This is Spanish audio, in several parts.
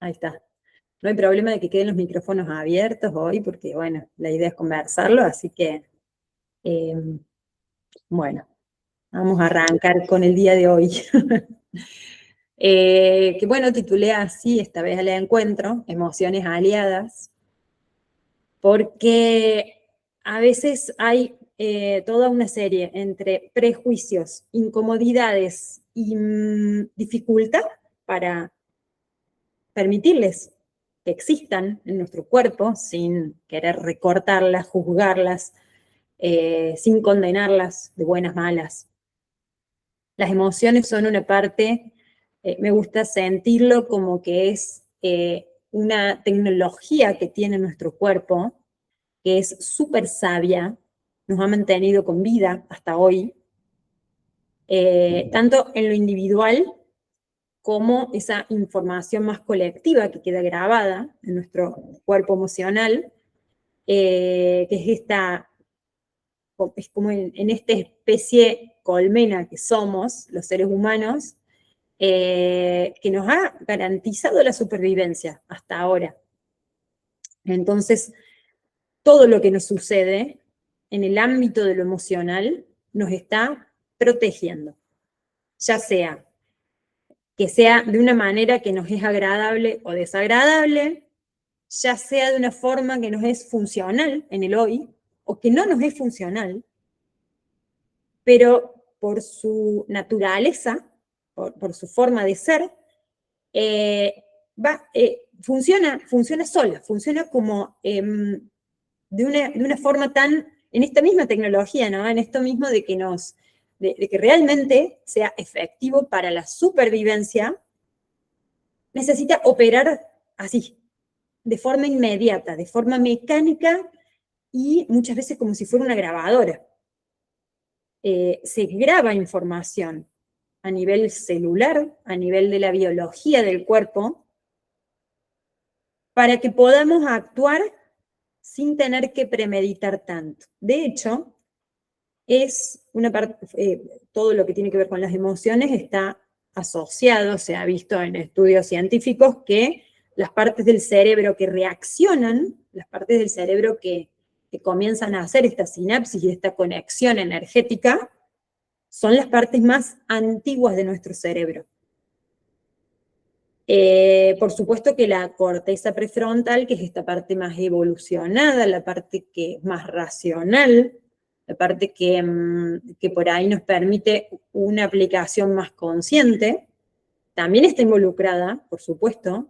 Ahí está. No hay problema de que queden los micrófonos abiertos hoy, porque bueno, la idea es conversarlo, así que, eh, bueno, vamos a arrancar con el día de hoy. Que bueno, titulé así esta vez el encuentro, Emociones Aliadas, porque a veces hay toda una serie entre prejuicios, incomodidades y dificultad para permitirles que existan en nuestro cuerpo sin querer recortarlas, juzgarlas, sin condenarlas de buenas, malas. Las emociones son una parte, me gusta sentirlo como que es una tecnología que tiene nuestro cuerpo, que es súper sabia, nos ha mantenido con vida hasta hoy, tanto en lo individual como esa información más colectiva que queda grabada en nuestro cuerpo emocional, que es como en esta especie colmena que somos los seres humanos, que nos ha garantizado la supervivencia hasta ahora. Entonces, todo lo que nos sucede en el ámbito de lo emocional nos está protegiendo, ya sea que sea de una manera que nos es agradable o desagradable, ya sea de una forma que nos es funcional en el hoy, o que no nos es funcional, pero por su naturaleza, por su forma de ser, funciona sola, funciona como de una forma tan, en esta misma tecnología, ¿no? En esto mismo de que realmente sea efectivo para la supervivencia, necesita operar así, de forma inmediata, de forma mecánica y muchas veces como si fuera una grabadora. Se graba información a nivel celular, a nivel de la biología del cuerpo, para que podamos actuar sin tener que premeditar tanto. De hecho, es una parte, todo lo que tiene que ver con las emociones está asociado, se ha visto en estudios científicos que las partes del cerebro que reaccionan, las partes del cerebro que comienzan a hacer esta sinapsis y esta conexión energética, son las partes más antiguas de nuestro cerebro. Por supuesto que la corteza prefrontal, que es esta parte más evolucionada, la parte que es más racional, la parte que por ahí nos permite una aplicación más consciente, también está involucrada, por supuesto.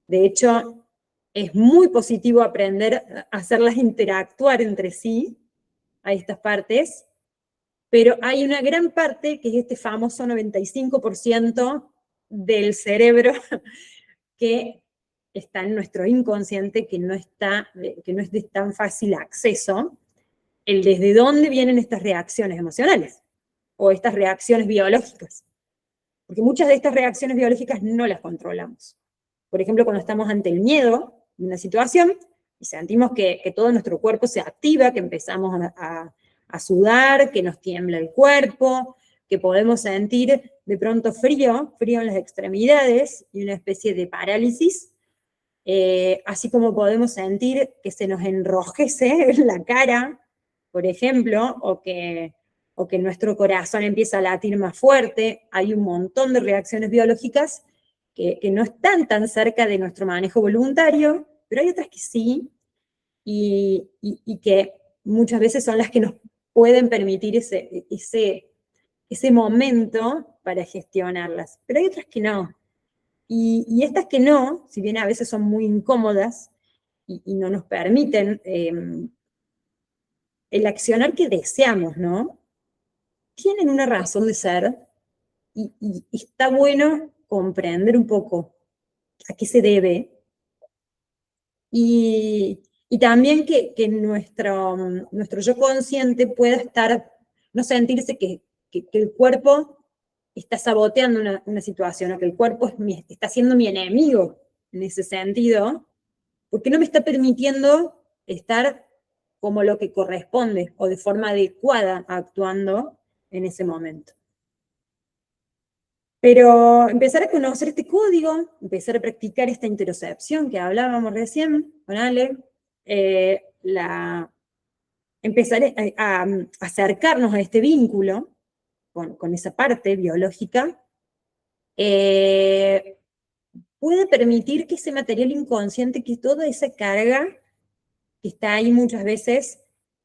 De hecho, es muy positivo aprender a hacerlas interactuar entre sí, a estas partes, pero hay una gran parte, que es este famoso 95% del cerebro que está en nuestro inconsciente, que no es de tan fácil acceso, el desde dónde vienen estas reacciones emocionales o estas reacciones biológicas. Porque muchas de estas reacciones biológicas no las controlamos. Por ejemplo, cuando estamos ante el miedo de una situación y sentimos que todo nuestro cuerpo se activa, que empezamos a sudar, que nos tiembla el cuerpo, que podemos sentir de pronto frío en las extremidades y una especie de parálisis, así como podemos sentir que se nos enrojece la cara, por ejemplo, o que nuestro corazón empieza a latir más fuerte. Hay un montón de reacciones biológicas que no están tan cerca de nuestro manejo voluntario, pero hay otras que sí, y que muchas veces son las que nos pueden permitir ese momento para gestionarlas, pero hay otras que no. Y estas que no, si bien a veces son muy incómodas y no nos permiten el accionar que deseamos, ¿no? Tienen una razón de ser y está bueno comprender un poco a qué se debe y también que nuestro yo consciente pueda estar, no sentirse que el cuerpo está saboteando una situación, o que el cuerpo está siendo mi enemigo en ese sentido, porque no me está permitiendo estar como lo que corresponde o de forma adecuada actuando en ese momento. Pero empezar a conocer este código, empezar a practicar esta interocepción que hablábamos recién con Ale, empezar a acercarnos a este vínculo con esa parte biológica, puede permitir que ese material inconsciente, que toda esa carga que está ahí muchas veces,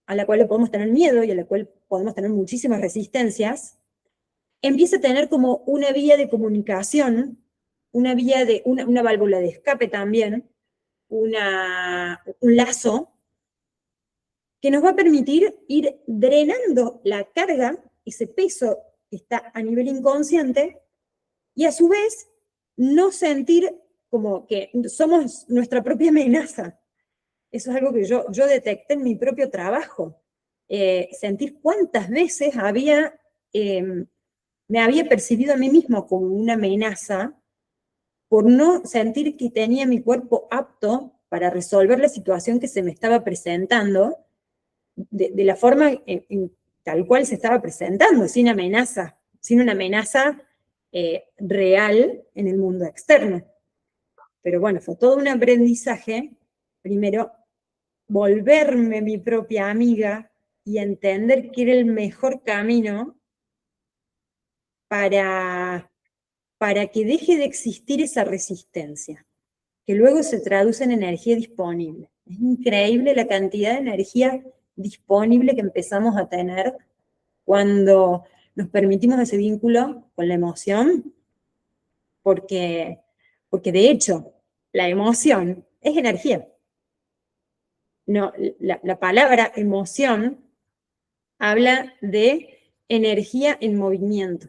a la cual le podemos tener miedo y a la cual podemos tener muchísimas resistencias, empieza a tener como una vía de comunicación, una válvula de escape también, un lazo, que nos va a permitir ir drenando la carga, ese peso que está a nivel inconsciente, y a su vez no sentir como que somos nuestra propia amenaza. Eso es algo que yo detecté en mi propio trabajo. Sentir cuántas veces me había percibido a mí mismo como una amenaza por no sentir que tenía mi cuerpo apto para resolver la situación que se me estaba presentando de la forma tal cual se estaba presentando, sin amenaza, sin una amenaza real en el mundo externo. Pero bueno, fue todo un aprendizaje, primero, volverme mi propia amiga y entender que era el mejor camino para que deje de existir esa resistencia, que luego se traduce en energía disponible. Es increíble la cantidad de energía disponible que empezamos a tener cuando nos permitimos ese vínculo con la emoción, porque de hecho, la emoción es energía. No, la palabra emoción habla de energía en movimiento.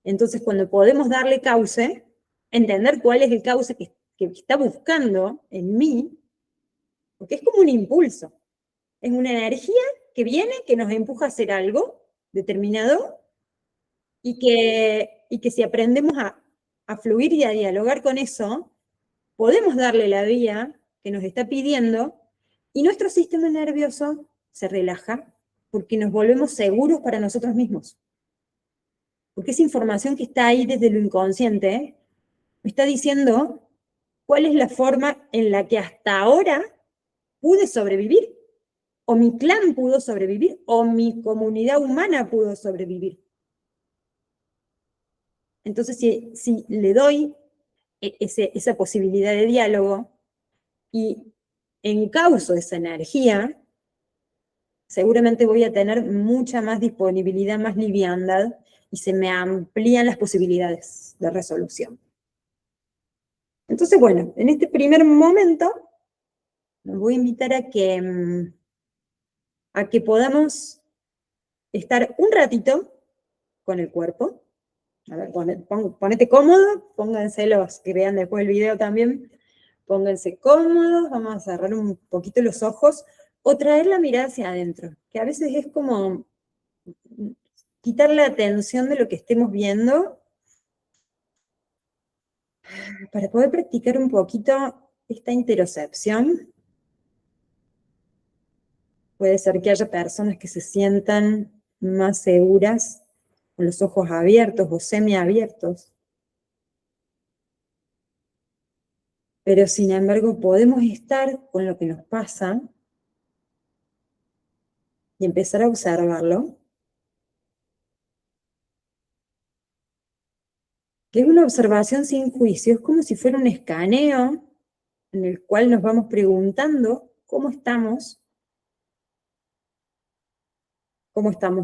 Entonces, cuando podemos darle cauce, entender cuál es el cauce que está buscando en mí, porque es como un impulso, es una energía que viene, que nos empuja a hacer algo determinado, y que si aprendemos a fluir y a dialogar con eso, podemos darle la vía que nos está pidiendo, y nuestro sistema nervioso se relaja, porque nos volvemos seguros para nosotros mismos. Porque esa información que está ahí desde lo inconsciente me está diciendo cuál es la forma en la que hasta ahora pude sobrevivir, o mi clan pudo sobrevivir, o mi comunidad humana pudo sobrevivir. Entonces, si le doy esa posibilidad de diálogo y encauzo esa energía, seguramente voy a tener mucha más disponibilidad, más liviandad, y se me amplían las posibilidades de resolución. Entonces, bueno, en este primer momento, los voy a invitar a que podamos estar un ratito con el cuerpo. A ver, ponete cómodo, pónganse los que vean después el video también, pónganse cómodos, vamos a cerrar un poquito los ojos, o traer la mirada hacia adentro, que a veces es como quitar la atención de lo que estemos viendo, para poder practicar un poquito esta interocepción. Puede ser que haya personas que se sientan más seguras con los ojos abiertos o semiabiertos. Pero sin embargo podemos estar con lo que nos pasa y empezar a observarlo. Que es una observación sin juicio, es como si fuera un escaneo en el cual nos vamos preguntando cómo estamos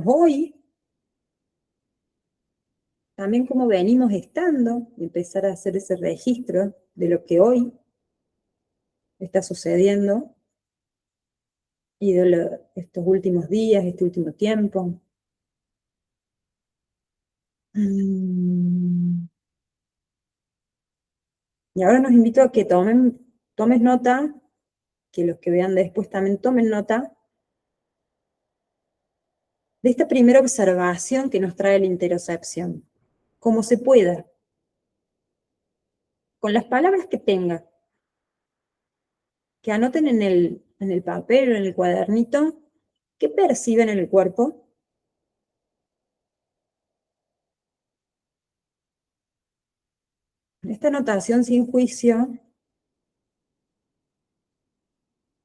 hoy, también cómo venimos estando, y empezar a hacer ese registro de lo que hoy está sucediendo, y de estos últimos días, este último tiempo. Y ahora nos invito a que tomes nota, que los que vean después también tomen nota, de esta primera observación que nos trae la interocepción, como se pueda, con las palabras que tenga, que anoten en el papel o en el cuadernito, qué perciben en el cuerpo, esta anotación sin juicio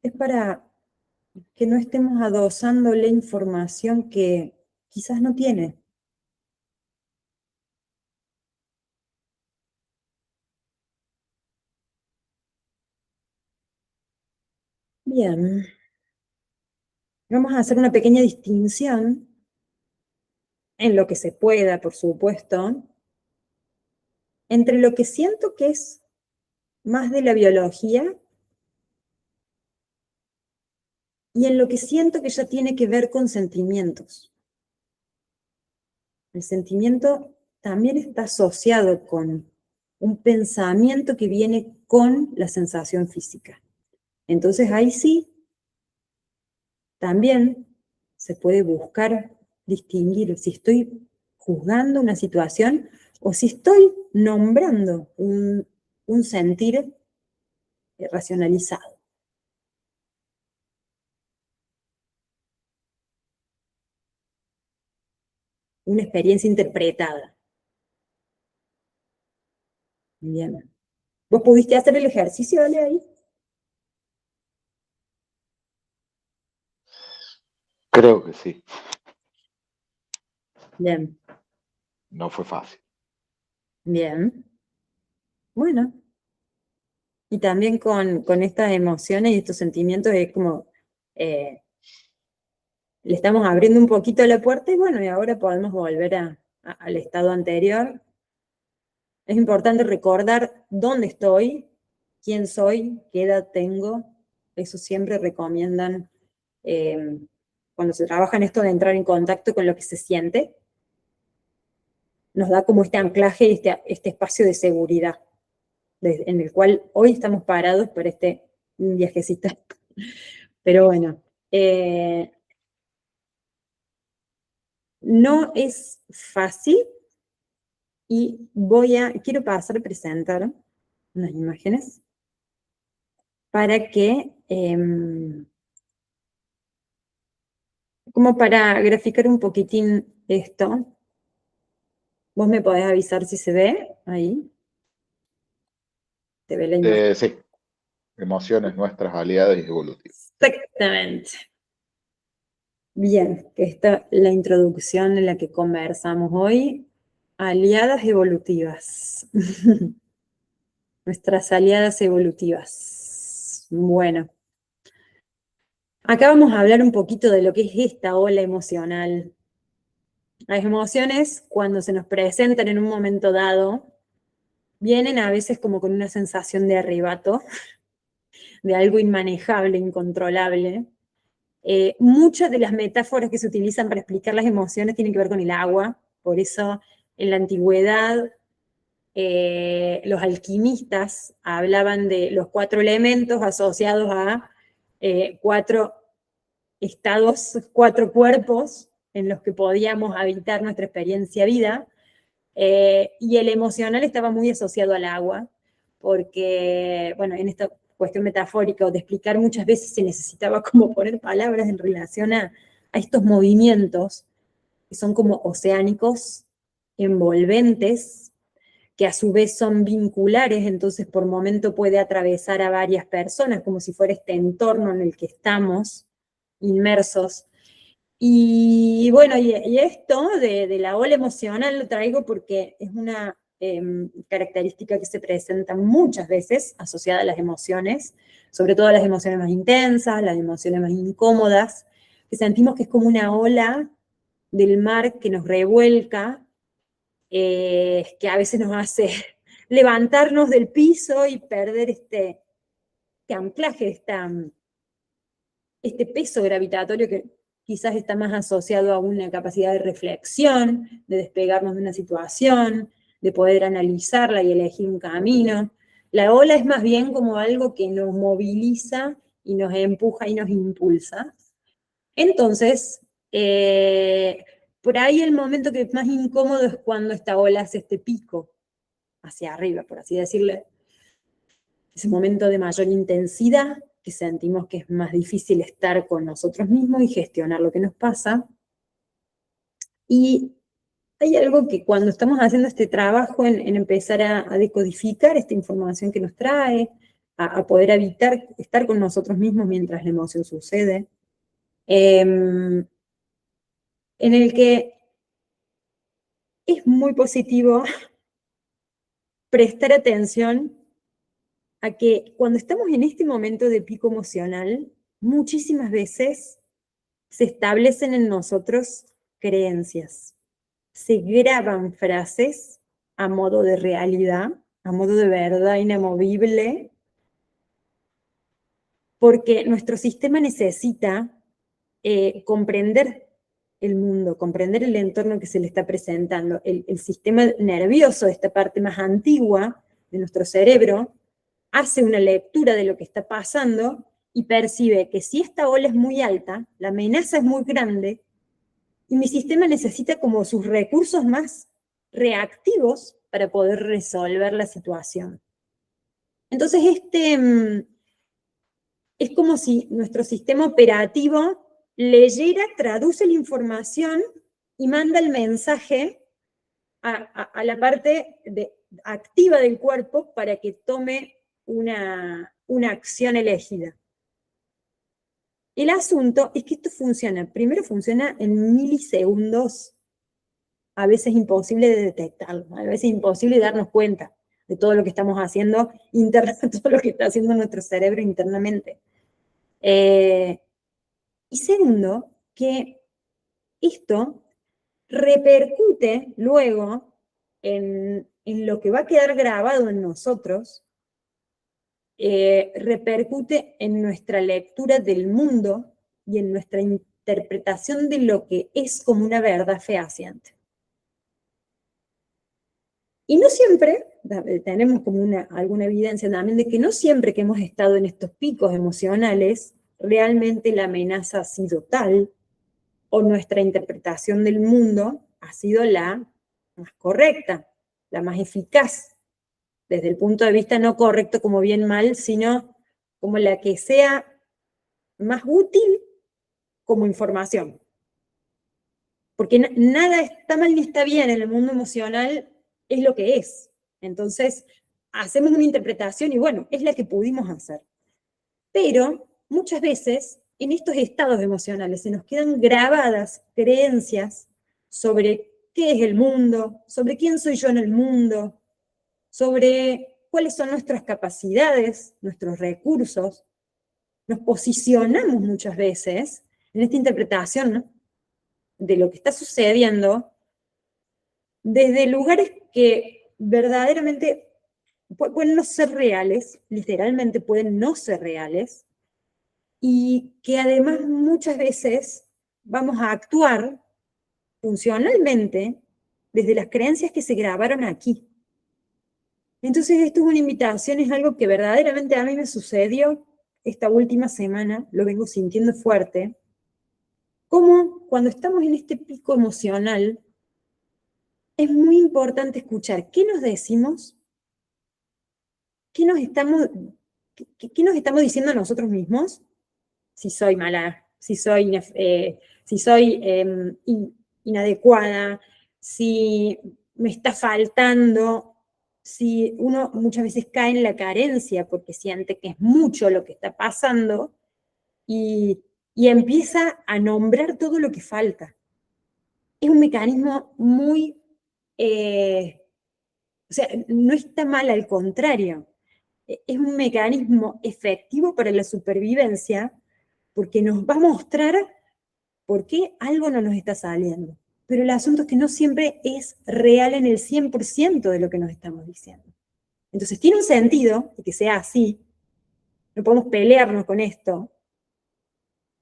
es para que no estemos adosándole información que quizás no tiene. Bien. Vamos a hacer una pequeña distinción en lo que se pueda, por supuesto, entre lo que siento que es más de la biología y en lo que siento que ya tiene que ver con sentimientos. El sentimiento también está asociado con un pensamiento que viene con la sensación física. Entonces ahí sí, también se puede buscar distinguir si estoy juzgando una situación o si estoy nombrando un sentir racionalizado. Una experiencia interpretada. Bien. ¿Vos pudiste hacer el ejercicio, Ale, ahí? Creo que sí. Bien. No fue fácil. Bien. Bueno. Y también con estas emociones y estos sentimientos es como, le estamos abriendo un poquito la puerta y bueno, y ahora podemos volver al estado anterior. Es importante recordar dónde estoy, quién soy, qué edad tengo. Eso siempre recomiendan cuando se trabaja en esto de entrar en contacto con lo que se siente. Nos da como este anclaje y este espacio de seguridad en el cual hoy estamos parados por este viajecito. Pero bueno, no es fácil y quiero pasar a presentar unas imágenes para que, como para graficar un poquitín esto, vos me podés avisar si se ve ahí. ¿Te ve la imagen? Sí, emociones nuestras aliadas y evolutivas. Exactamente. Bien, esta es la introducción en la que conversamos hoy. Aliadas evolutivas. Nuestras aliadas evolutivas. Bueno, acá vamos a hablar un poquito de lo que es esta ola emocional. Las emociones, cuando se nos presentan en un momento dado, vienen a veces como con una sensación de arrebato, de algo inmanejable, incontrolable. Muchas de las metáforas que se utilizan para explicar las emociones tienen que ver con el agua, por eso en la antigüedad los alquimistas hablaban de los 4 elementos asociados a 4 estados, 4 cuerpos en los que podíamos habitar nuestra experiencia vida, y el emocional estaba muy asociado al agua, porque, bueno, en esta cuestión metafórica o de explicar muchas veces se necesitaba como poner palabras en relación a estos movimientos que son como oceánicos, envolventes, que a su vez son vinculares, entonces por momento puede atravesar a varias personas, como si fuera este entorno en el que estamos inmersos. Y bueno, y esto de la ola emocional lo traigo porque es una característica que se presenta muchas veces asociada a las emociones, sobre todo a las emociones más intensas, las emociones más incómodas, que sentimos que es como una ola del mar que nos revuelca, que a veces nos hace levantarnos del piso y perder este anclaje, este peso gravitatorio que quizás está más asociado a una capacidad de reflexión, de despegarnos de una situación, de poder analizarla y elegir un camino. La ola es más bien como algo que nos moviliza y nos empuja y nos impulsa. Entonces, por ahí el momento que es más incómodo es cuando esta ola hace este pico hacia arriba, por así decirle, ese momento de mayor intensidad, que sentimos que es más difícil estar con nosotros mismos y gestionar lo que nos pasa. Y hay algo que cuando estamos haciendo este trabajo en empezar a decodificar esta información que nos trae, a poder evitar estar con nosotros mismos mientras la emoción sucede, en el que es muy positivo prestar atención a que cuando estamos en este momento de pico emocional, muchísimas veces se establecen en nosotros creencias, se graban frases a modo de realidad, a modo de verdad inamovible, porque nuestro sistema necesita comprender el mundo, comprender el entorno que se le está presentando. El sistema nervioso, esta parte más antigua de nuestro cerebro, hace una lectura de lo que está pasando y percibe que si esta ola es muy alta, la amenaza es muy grande, y mi sistema necesita como sus recursos más reactivos para poder resolver la situación. Entonces, es como si nuestro sistema operativo leyera, traduce la información y manda el mensaje a la parte activa del cuerpo para que tome una acción elegida. El asunto es que esto funciona, primero funciona en milisegundos, a veces imposible de detectarlo, a veces imposible de darnos cuenta de todo lo que estamos haciendo internamente, todo lo que está haciendo nuestro cerebro internamente. Y segundo, que esto repercute luego en lo que va a quedar grabado en nosotros, repercute en nuestra lectura del mundo y en nuestra interpretación de lo que es como una verdad fehaciente. Y no siempre, tenemos como alguna evidencia también de que no siempre que hemos estado en estos picos emocionales, realmente la amenaza ha sido tal, o nuestra interpretación del mundo ha sido la más correcta, la más eficaz, desde el punto de vista no correcto como bien mal, sino como la que sea más útil como información. Porque nada está mal ni está bien en el mundo emocional, es lo que es. Entonces, hacemos una interpretación y bueno, es la que pudimos hacer. Pero muchas veces en estos estados emocionales se nos quedan grabadas creencias sobre qué es el mundo, sobre quién soy yo en el mundo, sobre cuáles son nuestras capacidades, nuestros recursos. Nos posicionamos muchas veces en esta interpretación, ¿no?, de lo que está sucediendo desde lugares que verdaderamente pueden no ser reales, literalmente pueden no ser reales, y que además muchas veces vamos a actuar funcionalmente desde las creencias que se grabaron aquí. Entonces esto es una invitación, es algo que verdaderamente a mí me sucedió esta última semana, lo vengo sintiendo fuerte, como cuando estamos en este pico emocional, es muy importante escuchar qué nos decimos, qué nos estamos diciendo a nosotros mismos, si soy mala, si soy inadecuada, si me está faltando, si uno muchas veces cae en la carencia porque siente que es mucho lo que está pasando y empieza a nombrar todo lo que falta. Es un mecanismo muy, o sea, no está mal, al contrario, es un mecanismo efectivo para la supervivencia porque nos va a mostrar por qué algo no nos está saliendo. Pero el asunto es que no siempre es real en el 100% de lo que nos estamos diciendo. Entonces tiene un sentido de que sea así, no podemos pelearnos con esto,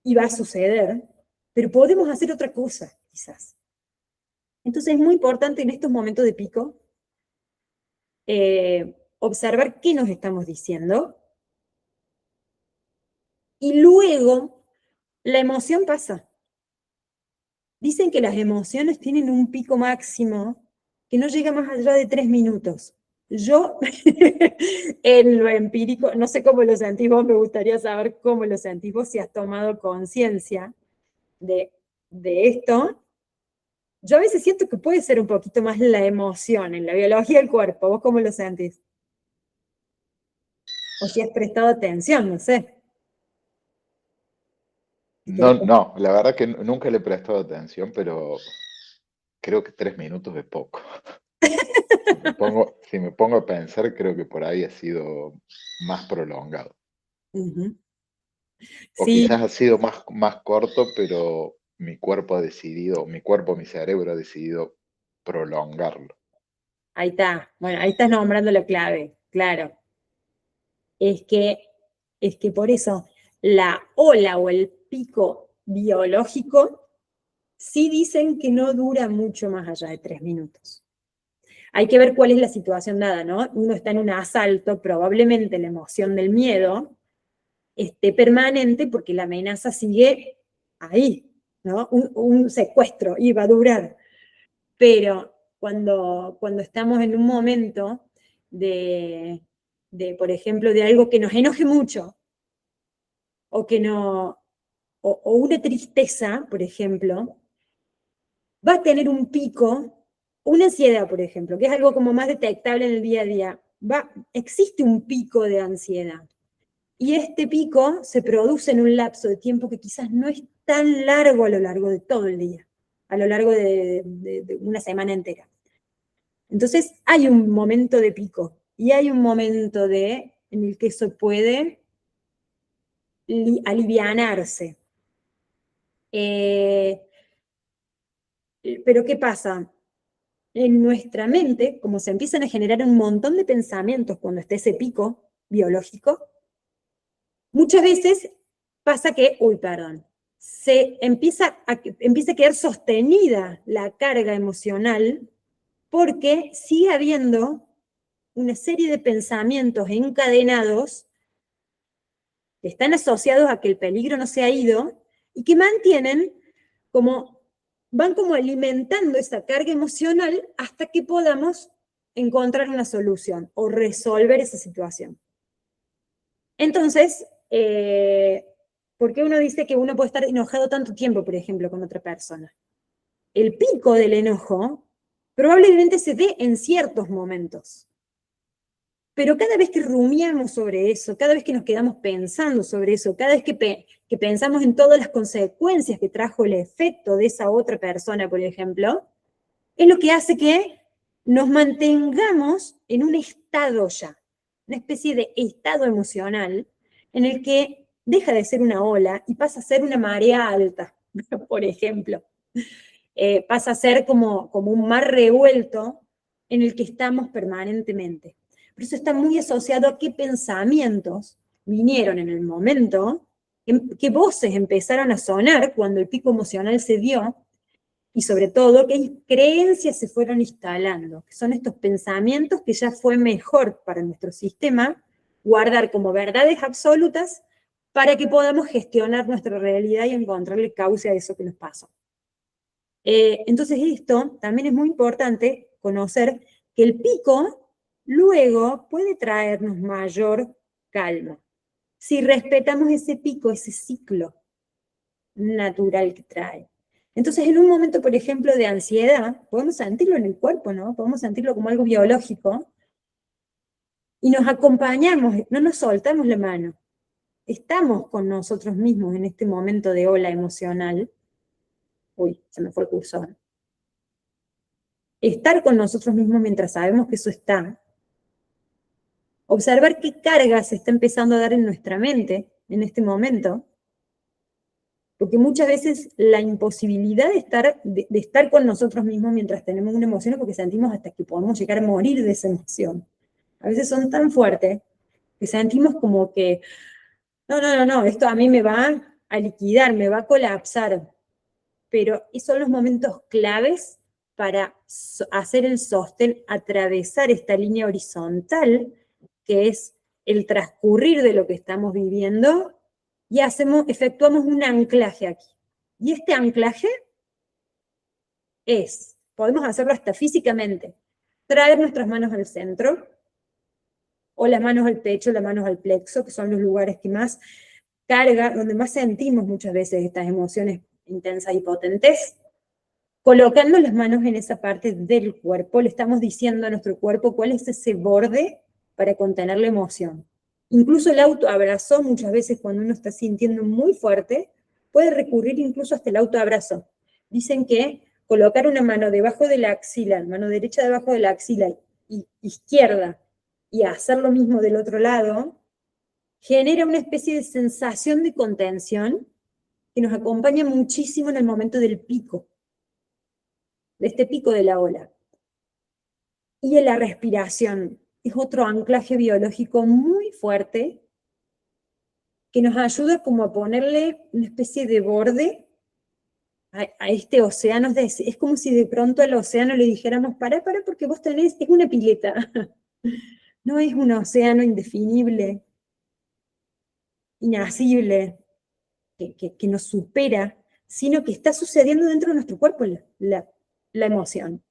y va a suceder, pero podemos hacer otra cosa, quizás. Entonces es muy importante en estos momentos de pico observar qué nos estamos diciendo, y luego la emoción pasa. Dicen que las emociones tienen un pico máximo que no llega más allá de 3 minutos. Yo, en lo empírico, no sé cómo lo sentís vos, me gustaría saber cómo lo sentís vos, si has tomado conciencia de esto. Yo a veces siento que puede ser un poquito más la emoción en la biología del cuerpo. ¿Vos cómo lo sentís? O si has prestado atención, no sé. Si No, querés. no, la verdad que nunca le he prestado atención, pero creo que 3 minutos es poco. Si me pongo a pensar, creo que por ahí ha sido más prolongado. Ujú. O Sí, quizás ha sido más corto, pero mi cerebro ha decidido prolongarlo. ahí está. Bueno, ahí estás nombrando la clave, claro. Es que, es que por eso la ola o el pico biológico sí dicen que no dura mucho más allá de 3 minutos. Hay que ver cuál es la situación dada, ¿no? Uno está en un asalto, probablemente la emoción del miedo esté permanente porque la amenaza sigue ahí, ¿no? Un secuestro y va a durar. Pero cuando estamos en un momento de, por ejemplo, de algo que nos enoje mucho, o que no, o una tristeza, por ejemplo, va a tener un pico, una ansiedad, por ejemplo, que es algo como más detectable en el día a día. Existe un pico de ansiedad. Y este pico se produce en un lapso de tiempo que quizás no es tan largo a lo largo de todo el día, a lo largo de una semana entera. Entonces hay un momento de pico y hay un momento en el que eso puede alivianarse. Eh, pero ¿qué pasa? En nuestra mente, como se empiezan a generar un montón de pensamientos cuando está ese pico biológico, muchas veces pasa que, uy, perdón, empieza a quedar sostenida la carga emocional porque sigue habiendo una serie de pensamientos encadenados que están asociados a que el peligro no se ha ido y que mantienen van como alimentando esa carga emocional hasta que podamos encontrar una solución o resolver esa situación. Entonces, ¿por qué uno dice que uno puede estar enojado tanto tiempo, por ejemplo, con otra persona? El pico del enojo probablemente se dé en ciertos momentos. Pero cada vez que rumiamos sobre eso, cada vez que nos quedamos pensando sobre eso, cada vez que pensamos en todas las consecuencias que trajo el efecto de esa otra persona, por ejemplo, es lo que hace que nos mantengamos en un estado ya, una especie de estado emocional en el que deja de ser una ola y pasa a ser una marea alta, por ejemplo. Pasa a ser como un mar revuelto en el que estamos permanentemente. Por eso está muy asociado a qué pensamientos vinieron en el momento, qué voces empezaron a sonar cuando el pico emocional se dio, y sobre todo qué creencias se fueron instalando, que son estos pensamientos que ya fue mejor para nuestro sistema guardar como verdades absolutas para que podamos gestionar nuestra realidad y encontrarle causa a eso que nos pasó. Entonces esto también es muy importante conocer que el pico luego puede traernos mayor calma. Si respetamos ese pico, ese ciclo natural que trae. Entonces, en un momento, por ejemplo, de ansiedad, podemos sentirlo en el cuerpo, ¿no? Podemos sentirlo como algo biológico y nos acompañamos, no nos soltamos la mano. Estamos con nosotros mismos en este momento de ola emocional. Uy, se me fue el cursor. Estar con nosotros mismos mientras sabemos que eso está. Observar qué carga se está empezando a dar en nuestra mente en este momento. Porque muchas veces la imposibilidad de estar con nosotros mismos mientras tenemos una emoción es porque sentimos hasta que podemos llegar a morir de esa emoción. A veces son tan fuertes que sentimos como que, no, esto a mí me va a liquidar, me va a colapsar. Pero esos son los momentos claves para hacer el sostén, atravesar esta línea horizontal, que es el transcurrir de lo que estamos viviendo, y efectuamos un anclaje aquí. Y este anclaje podemos hacerlo hasta físicamente, traer nuestras manos al centro, o las manos al pecho, las manos al plexo, que son los lugares que más carga, donde más sentimos muchas veces estas emociones intensas y potentes. colocando las manos en esa parte del cuerpo, le estamos diciendo a nuestro cuerpo cuál es ese borde para contener la emoción. Incluso el autoabrazo, muchas veces cuando uno está sintiendo muy fuerte, puede recurrir incluso hasta el autoabrazo. Dicen que colocar una mano debajo de la axila, mano derecha debajo de la axila y izquierda, y hacer lo mismo del otro lado, genera una especie de sensación de contención que nos acompaña muchísimo en el momento del pico, de este pico de la ola. Y en la respiración es otro anclaje biológico muy fuerte que nos ayuda como a ponerle una especie de borde a este océano. Es como si de pronto al océano le dijéramos, para, porque vos tenés, es una pileta. No es un océano indefinible, inacible, que nos supera, sino que está sucediendo dentro de nuestro cuerpo la emoción.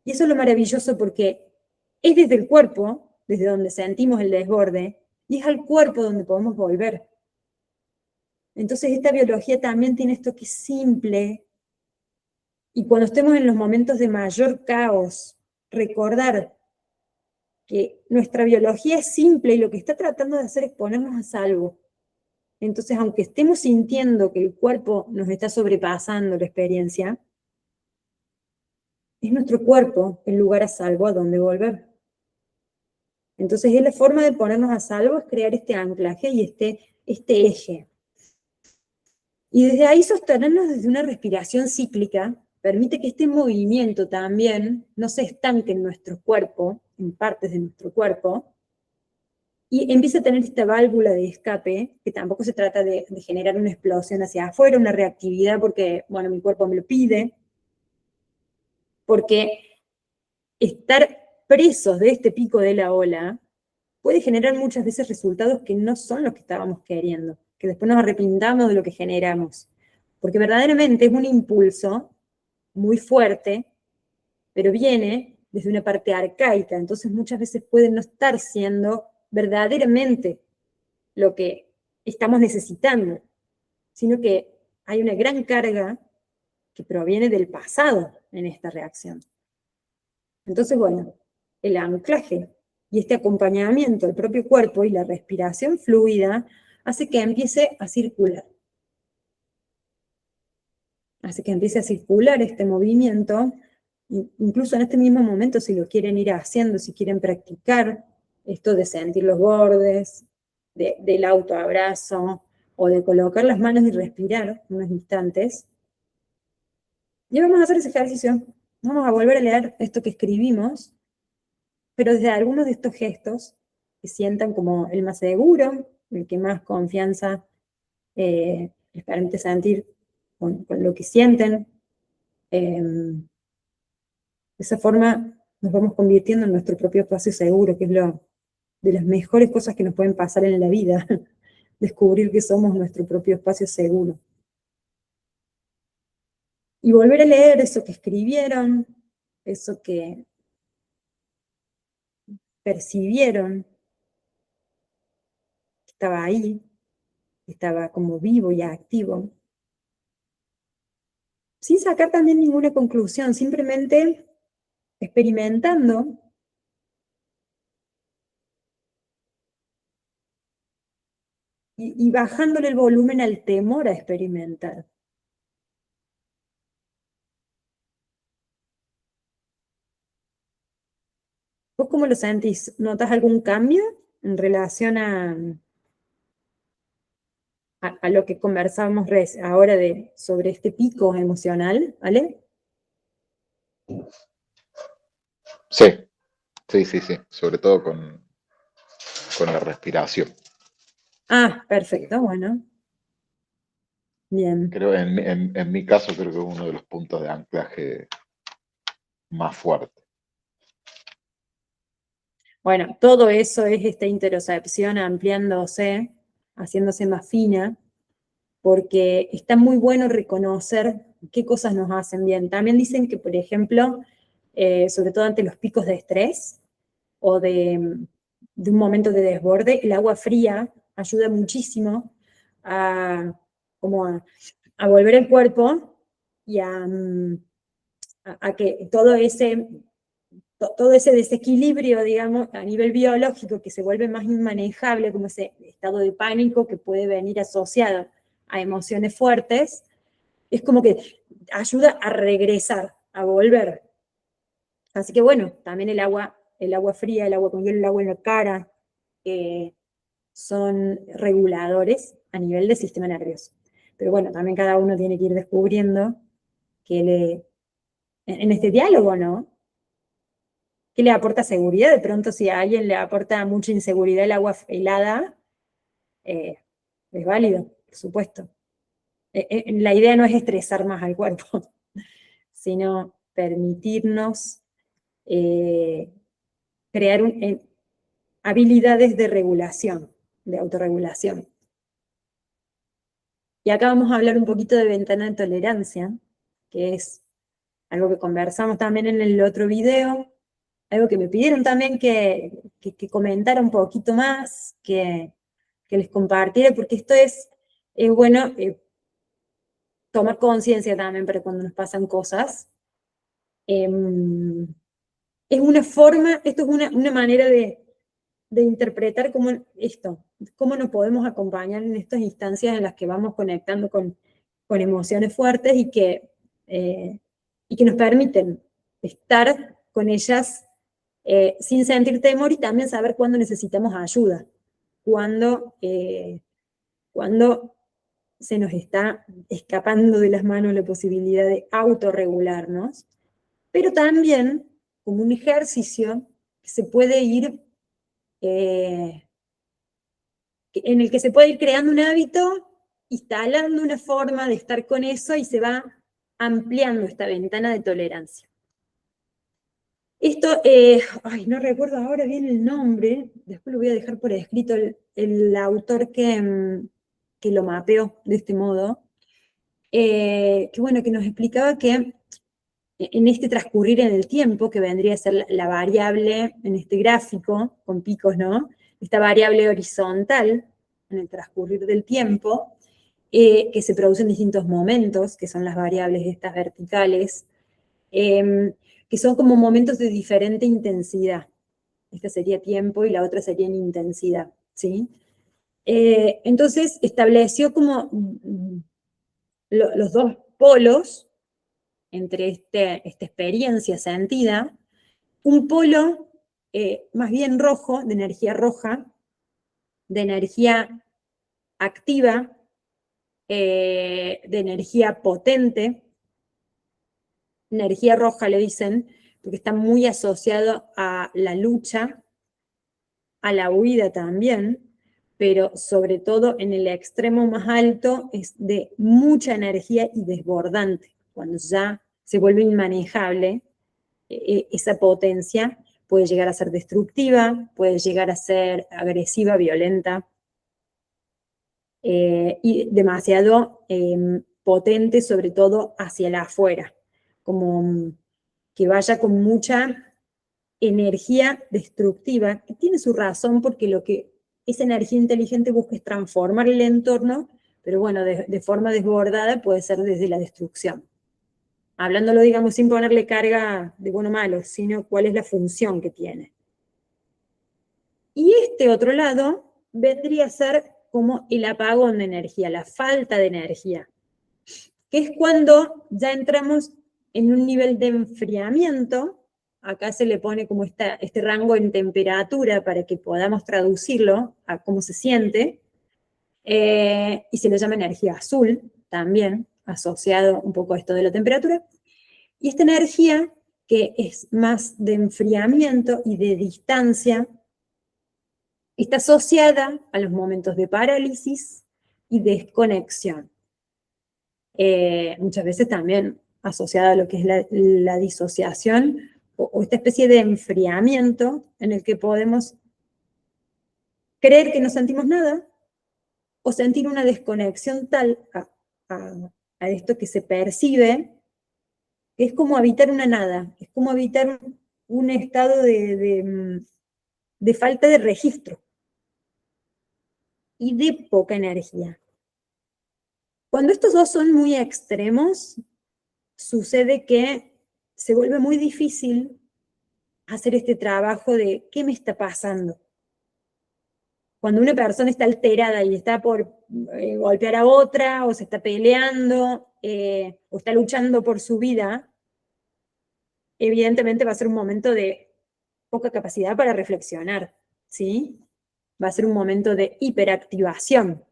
Y eso es lo maravilloso porque es desde el cuerpo, desde donde sentimos el desborde, y es al cuerpo donde podemos volver. Entonces esta biología también tiene esto que es simple, y cuando estemos en los momentos de mayor caos, recordar que nuestra biología es simple y lo que está tratando de hacer es ponernos a salvo. Entonces, aunque estemos sintiendo que el cuerpo nos está sobrepasando la experiencia, es nuestro cuerpo el lugar a salvo a donde volver. Entonces, es la forma de ponernos a salvo, es crear este anclaje y este eje. Y desde ahí sostenernos desde una respiración cíclica permite que este movimiento también no se estanque en nuestro cuerpo, en partes de nuestro cuerpo, y empieza a tener esta válvula de escape, que tampoco se trata de generar una explosión hacia afuera, una reactividad porque, bueno, mi cuerpo me lo pide, porque estar presos de este pico de la ola puede generar muchas veces resultados que no son los que estábamos queriendo, que después nos arrepintamos de lo que generamos, porque verdaderamente es un impulso muy fuerte, pero viene desde una parte arcaica, entonces muchas veces puede no estar siendo verdaderamente lo que estamos necesitando, sino que hay una gran carga que proviene del pasado en esta reacción. Entonces, bueno, el anclaje y este acompañamiento del propio cuerpo y la respiración fluida hace que empiece a circular. Hace que empiece a circular este movimiento, incluso en este mismo momento, si lo quieren ir haciendo, si quieren practicar esto de sentir los bordes, del autoabrazo, o de colocar las manos y respirar unos instantes. Y vamos a hacer ese ejercicio. Vamos a volver a leer esto que escribimos, pero desde algunos de estos gestos que sientan como el más seguro, el que más confianza les permite sentir con lo que sienten. De esa forma nos vamos convirtiendo en nuestro propio espacio seguro, que es de las mejores cosas que nos pueden pasar en la vida, descubrir que somos nuestro propio espacio seguro. Y volver a leer eso que escribieron, eso que percibieron, que estaba ahí, que estaba como vivo y activo, sin sacar también ninguna conclusión, simplemente experimentando y bajándole el volumen al temor a experimentar. ¿Vos cómo lo sentís? ¿Notas algún cambio en relación a lo que conversamos ahora sobre este pico emocional, ¿vale? Sí, sí. Sobre todo con la respiración. Ah, perfecto, bueno. Bien. Creo, en mi caso, creo que es uno de los puntos de anclaje más fuerte. Bueno, todo eso es esta interocepción ampliándose, haciéndose más fina, porque está muy bueno reconocer qué cosas nos hacen bien. También dicen que, por ejemplo, sobre todo ante los picos de estrés o de un momento de desborde, el agua fría ayuda muchísimo a volver el cuerpo y a que todo ese desequilibrio, digamos, a nivel biológico, que se vuelve más inmanejable, como ese estado de pánico que puede venir asociado a emociones fuertes, es como que ayuda a regresar, a volver. Así que bueno, también el agua fría, el agua con hielo, el agua en la cara, son reguladores a nivel del sistema nervioso. Pero bueno, también cada uno tiene que ir descubriendo en este diálogo, ¿no? ¿Qué le aporta seguridad? De pronto, si a alguien le aporta mucha inseguridad el agua helada, es válido, por supuesto. La idea no es estresar más al cuerpo, sino permitirnos crear habilidades de regulación, de autorregulación. Y acá vamos a hablar un poquito de ventana de tolerancia, que es algo que conversamos también en el otro video, algo que me pidieron también que comentara un poquito más, que les compartiera, porque esto es bueno tomar conciencia también para cuando nos pasan cosas. Es una forma, esto es una manera de interpretar cómo nos podemos acompañar en estas instancias en las que vamos conectando con emociones fuertes y que nos permiten estar con ellas sin sentir temor y también saber cuándo necesitamos ayuda, cuando se nos está escapando de las manos la posibilidad de autorregularnos, pero también como un ejercicio que se puede ir, en el que se puede ir creando un hábito, instalando una forma de estar con eso y se va ampliando esta ventana de tolerancia. Esto, no recuerdo ahora bien el nombre, después lo voy a dejar por escrito, el autor que lo mapeó de este modo, que bueno, que nos explicaba que en este transcurrir en el tiempo, que vendría a ser la variable en este gráfico, con picos, ¿no? Esta variable horizontal en el transcurrir del tiempo, que se produce en distintos momentos, que son las variables estas verticales, que son como momentos de diferente intensidad. Esta sería tiempo y la otra sería en intensidad, ¿sí? Entonces estableció como los dos polos entre esta experiencia sentida, un polo más bien rojo, de energía roja, de energía activa, de energía potente. Energía roja le dicen, porque está muy asociado a la lucha, a la huida también, pero sobre todo en el extremo más alto es de mucha energía y desbordante, cuando ya se vuelve inmanejable. Esa potencia puede llegar a ser destructiva, puede llegar a ser agresiva, violenta, y demasiado potente, sobre todo hacia la afuera, como que vaya con mucha energía destructiva, que tiene su razón porque lo que esa energía inteligente busca es transformar el entorno, pero bueno, de forma desbordada puede ser desde la destrucción. Hablándolo, digamos, sin ponerle carga de bueno o malo, sino cuál es la función que tiene. Y este otro lado vendría a ser como el apagón de energía, la falta de energía, que es cuando ya entramos en un nivel de enfriamiento. Acá se le pone como este rango en temperatura para que podamos traducirlo a cómo se siente, y se le llama energía azul también, asociado un poco a esto de la temperatura. Y esta energía, que es más de enfriamiento y de distancia, está asociada a los momentos de parálisis y desconexión. Muchas veces también asociada a lo que es la disociación o esta especie de enfriamiento en el que podemos creer que no sentimos nada o sentir una desconexión tal a esto que se percibe, que es como habitar una nada, es como habitar un estado de falta de registro y de poca energía. Cuando estos dos son muy extremos, sucede que se vuelve muy difícil hacer este trabajo de ¿qué me está pasando? Cuando una persona está alterada y está por golpear a otra, o se está peleando, o está luchando por su vida, evidentemente va a ser un momento de poca capacidad para reflexionar, ¿sí? Va a ser un momento de hiperactivación,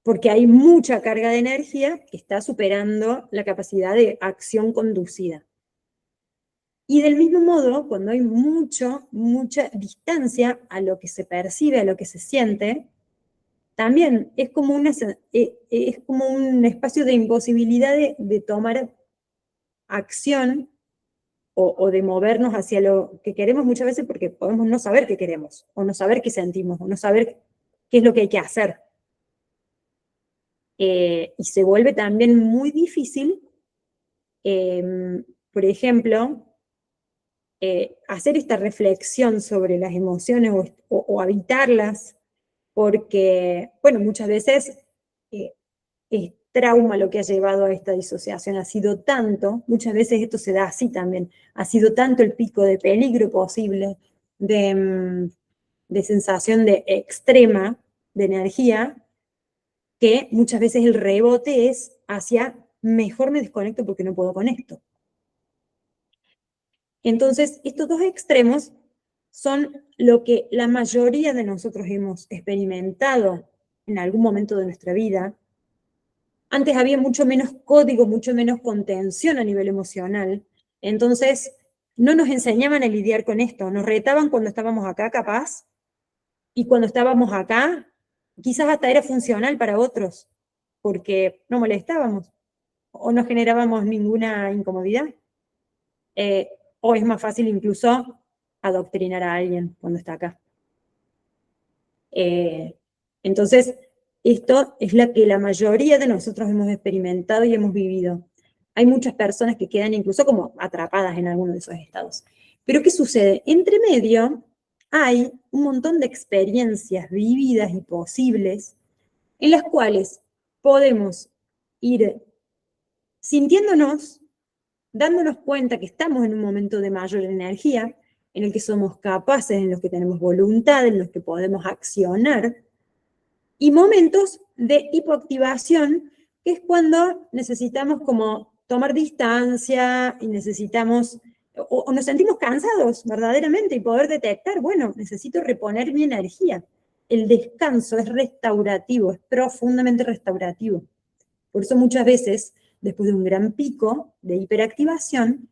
porque hay mucha carga de energía que está superando la capacidad de acción conducida. Y del mismo modo, cuando hay mucha distancia a lo que se percibe, a lo que se siente, también es como un espacio de imposibilidad de tomar acción o de movernos hacia lo que queremos muchas veces, porque podemos no saber qué queremos, o no saber qué sentimos, o no saber qué es lo que hay que hacer. Y se vuelve también muy difícil, por ejemplo, hacer esta reflexión sobre las emociones o habitarlas, porque, bueno, muchas veces es trauma lo que ha llevado a esta disociación, ha sido tanto, muchas veces esto se da así también, ha sido tanto el pico de peligro posible, de sensación de extrema, de energía, que muchas veces el rebote es hacia mejor me desconecto porque no puedo con esto. Entonces, estos dos extremos son lo que la mayoría de nosotros hemos experimentado en algún momento de nuestra vida. Antes había mucho menos código, mucho menos contención a nivel emocional. Entonces, no nos enseñaban a lidiar con esto. Nos retaban cuando estábamos acá, capaz, y cuando estábamos acá, quizás hasta era funcional para otros, porque no molestábamos o no generábamos ninguna incomodidad. O es más fácil incluso adoctrinar a alguien cuando está acá. Entonces, esto es lo que la mayoría de nosotros hemos experimentado y hemos vivido. Hay muchas personas que quedan incluso como atrapadas en alguno de esos estados. Pero ¿qué sucede? Entre medio hay un montón de experiencias vividas y posibles en las cuales podemos ir sintiéndonos, dándonos cuenta que estamos en un momento de mayor energía, en el que somos capaces, en los que tenemos voluntad, en los que podemos accionar, y momentos de hipoactivación, que es cuando necesitamos como tomar distancia y necesitamos, o nos sentimos cansados verdaderamente y poder detectar, bueno, necesito reponer mi energía. El descanso es restaurativo, es profundamente restaurativo. Por eso muchas veces, después de un gran pico de hiperactivación,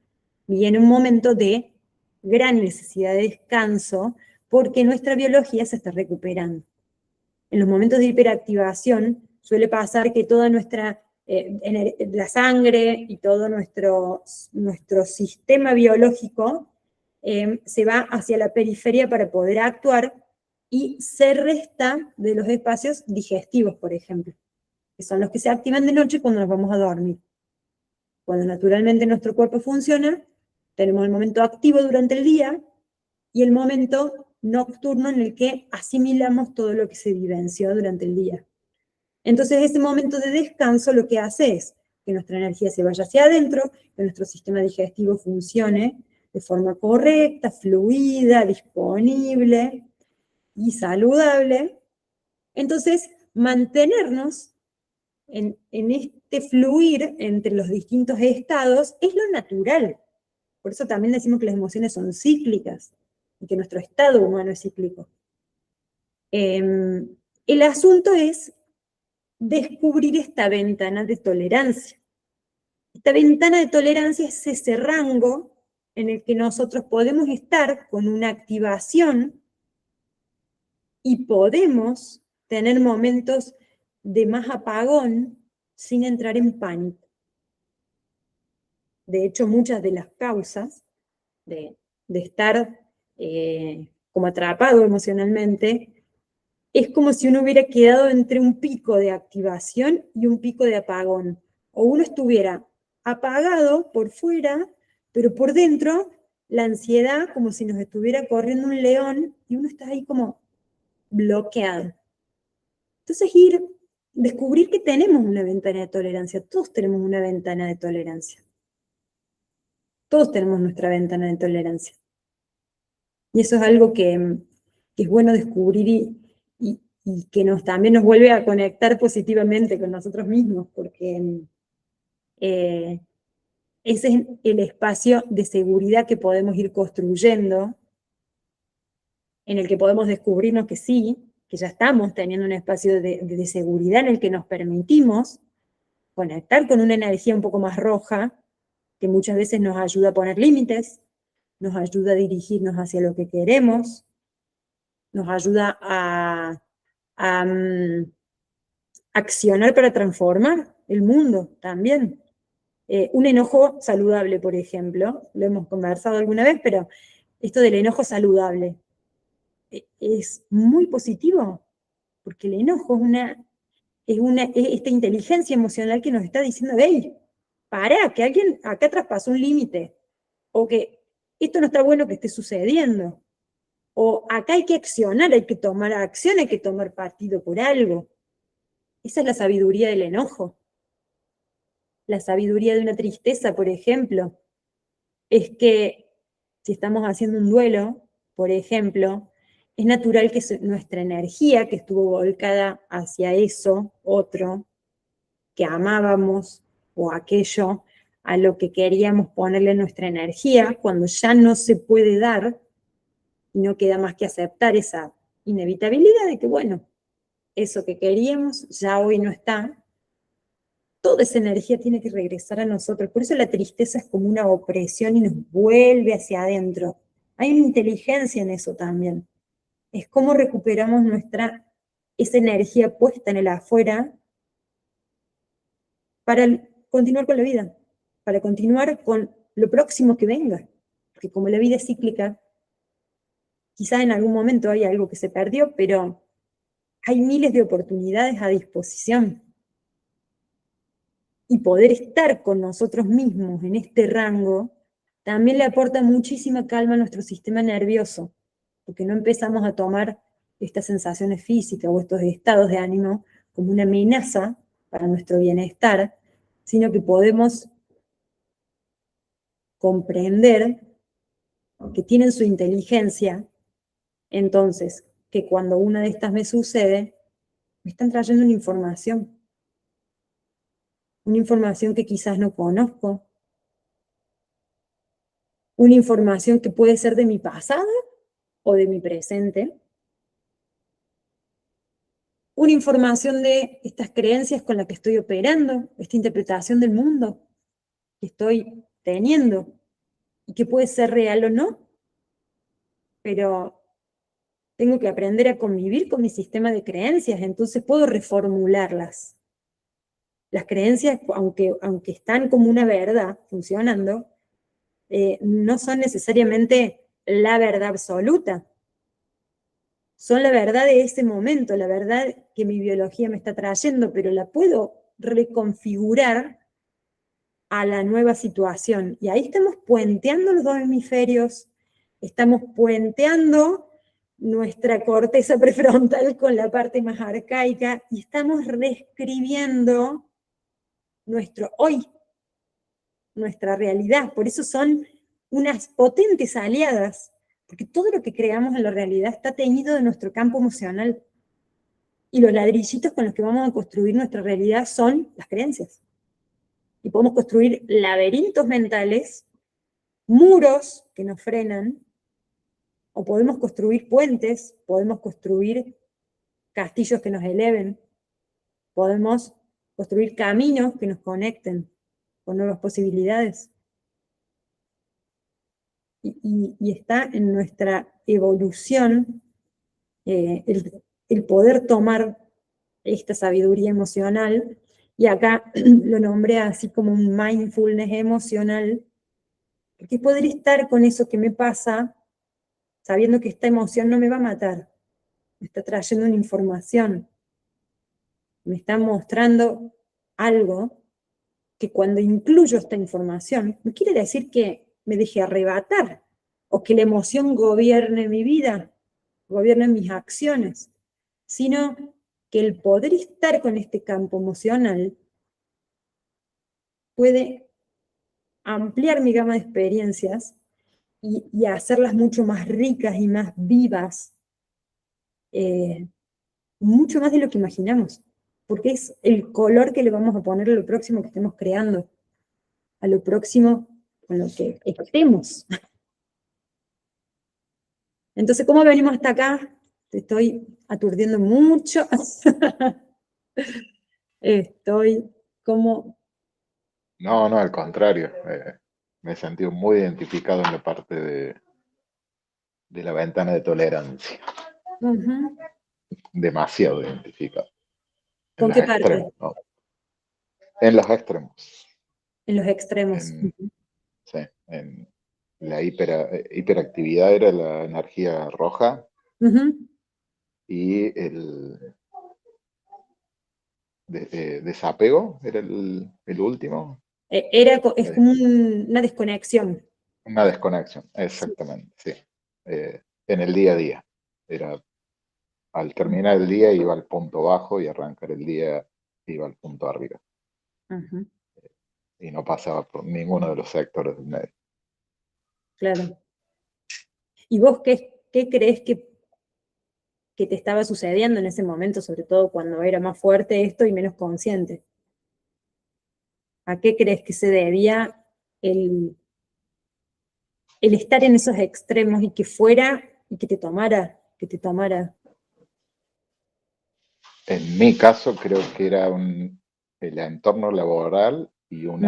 viene un momento de gran necesidad de descanso porque nuestra biología se está recuperando. En los momentos de hiperactivación suele pasar que toda nuestra, la sangre y todo nuestro sistema biológico se va hacia la periferia para poder actuar y se resta de los espacios digestivos, por ejemplo, que son los que se activan de noche cuando nos vamos a dormir. Cuando naturalmente nuestro cuerpo funciona, tenemos el momento activo durante el día y el momento nocturno en el que asimilamos todo lo que se vivenció durante el día. Entonces, ese momento de descanso lo que hace es que nuestra energía se vaya hacia adentro, que nuestro sistema digestivo funcione de forma correcta, fluida, disponible y saludable. Entonces, mantenernos en este fluir entre los distintos estados es lo natural. Por eso también decimos que las emociones son cíclicas y que nuestro estado humano es cíclico. El asunto es descubrir esta ventana de tolerancia. Esta ventana de tolerancia es ese rango en el que nosotros podemos estar con una activación y podemos tener momentos de más apagón sin entrar en pánico. De hecho, muchas de las causas de estar como atrapado emocionalmente es como si uno hubiera quedado entre un pico de activación y un pico de apagón. O uno estuviera apagado por fuera, pero por dentro la ansiedad como si nos estuviera corriendo un león y uno está ahí como bloqueado. Entonces ir descubrir que tenemos una ventana de tolerancia. Todos tenemos una ventana de tolerancia. Todos tenemos nuestra ventana de tolerancia. Y eso es algo que es bueno descubrir y que también nos vuelve a conectar positivamente con nosotros mismos, porque ese es el espacio de seguridad que podemos ir construyendo, en el que podemos descubrirnos que sí, que ya estamos teniendo un espacio de seguridad en el que nos permitimos conectar con una energía un poco más roja, que muchas veces nos ayuda a poner límites, nos ayuda a dirigirnos hacia lo que queremos, nos ayuda a accionar para transformar el mundo también. Un enojo saludable, por ejemplo, lo hemos conversado alguna vez, pero esto del enojo saludable es muy positivo, porque el enojo es esta inteligencia emocional que nos está diciendo, hey, para, que alguien acá traspasó un límite, o que esto no está bueno que esté sucediendo, o acá hay que accionar, hay que tomar acción, hay que tomar partido por algo. Esa es la sabiduría del enojo. La sabiduría de una tristeza, por ejemplo, es que si estamos haciendo un duelo, por ejemplo, es natural que nuestra energía, que estuvo volcada hacia eso, otro, que amábamos, o aquello a lo que queríamos ponerle nuestra energía, cuando ya no se puede dar, y no queda más que aceptar esa inevitabilidad de que, bueno, eso que queríamos ya hoy no está, toda esa energía tiene que regresar a nosotros. Por eso la tristeza es como una opresión y nos vuelve hacia adentro. Hay una inteligencia en eso también. Es cómo recuperamos esa energía puesta en el afuera para continuar con la vida, para continuar con lo próximo que venga. Porque como la vida es cíclica, quizás en algún momento hay algo que se perdió, pero hay miles de oportunidades a disposición. Y poder estar con nosotros mismos en este rango también le aporta muchísima calma a nuestro sistema nervioso, porque no empezamos a tomar estas sensaciones físicas o estos estados de ánimo como una amenaza para nuestro bienestar, sino que podemos comprender que tienen su inteligencia, entonces, que cuando una de estas me sucede, me están trayendo una información que quizás no conozco, una información que puede ser de mi pasado o de mi presente, una información de estas creencias con las que estoy operando, esta interpretación del mundo que estoy teniendo, y que puede ser real o no, pero tengo que aprender a convivir con mi sistema de creencias, entonces puedo reformularlas. Las creencias, aunque están como una verdad funcionando, no son necesariamente la verdad absoluta. Son la verdad de ese momento, la verdad que mi biología me está trayendo, pero la puedo reconfigurar a la nueva situación. Y ahí estamos puenteando los dos hemisferios, estamos puenteando nuestra corteza prefrontal con la parte más arcaica y estamos reescribiendo nuestro hoy, nuestra realidad. Por eso son unas potentes aliadas, porque todo lo que creamos en la realidad está teñido de nuestro campo emocional. Y los ladrillitos con los que vamos a construir nuestra realidad son las creencias. Y podemos construir laberintos mentales, muros que nos frenan, o podemos construir puentes, podemos construir castillos que nos eleven, podemos construir caminos que nos conecten con nuevas posibilidades. Y está en nuestra evolución el poder tomar esta sabiduría emocional, y acá lo nombré así como un mindfulness emocional, porque es poder estar con eso que me pasa, sabiendo que esta emoción no me va a matar, me está trayendo una información, me está mostrando algo que cuando incluyo esta información, no quiere decir que me deje arrebatar, o que la emoción gobierne mi vida, gobierne mis acciones, sino que el poder estar con este campo emocional puede ampliar mi gama de experiencias y hacerlas mucho más ricas y más vivas, mucho más de lo que imaginamos, porque es el color que le vamos a poner a lo próximo que estemos creando, a lo próximo con lo que estemos. Entonces, ¿cómo venimos hasta acá? Te estoy aturdiendo mucho. Estoy como... No, no, al contrario. Me he sentido muy identificado en la parte de la ventana de tolerancia. Ujú. Demasiado identificado. En ¿Con los qué parte? extremos, ¿no? En los extremos. En los extremos. En, sí, en la hiperactividad era la energía roja Ujú. y el desapego era el último. Es Eh, como una desconexión. Una desconexión, Sí. exactamente, sí. En el día a día. Era al terminar el día iba al punto bajo y arrancar el día iba al punto arriba. Ujú. Y no pasaba por ninguno de los sectores del medio. Claro. ¿Y vos qué crees que te estaba sucediendo en ese momento, sobre todo cuando era más fuerte esto y menos consciente? ¿A qué crees que se debía el, el estar en esos extremos y que fuera y que te tomara? En mi caso creo que era el entorno laboral Ujú.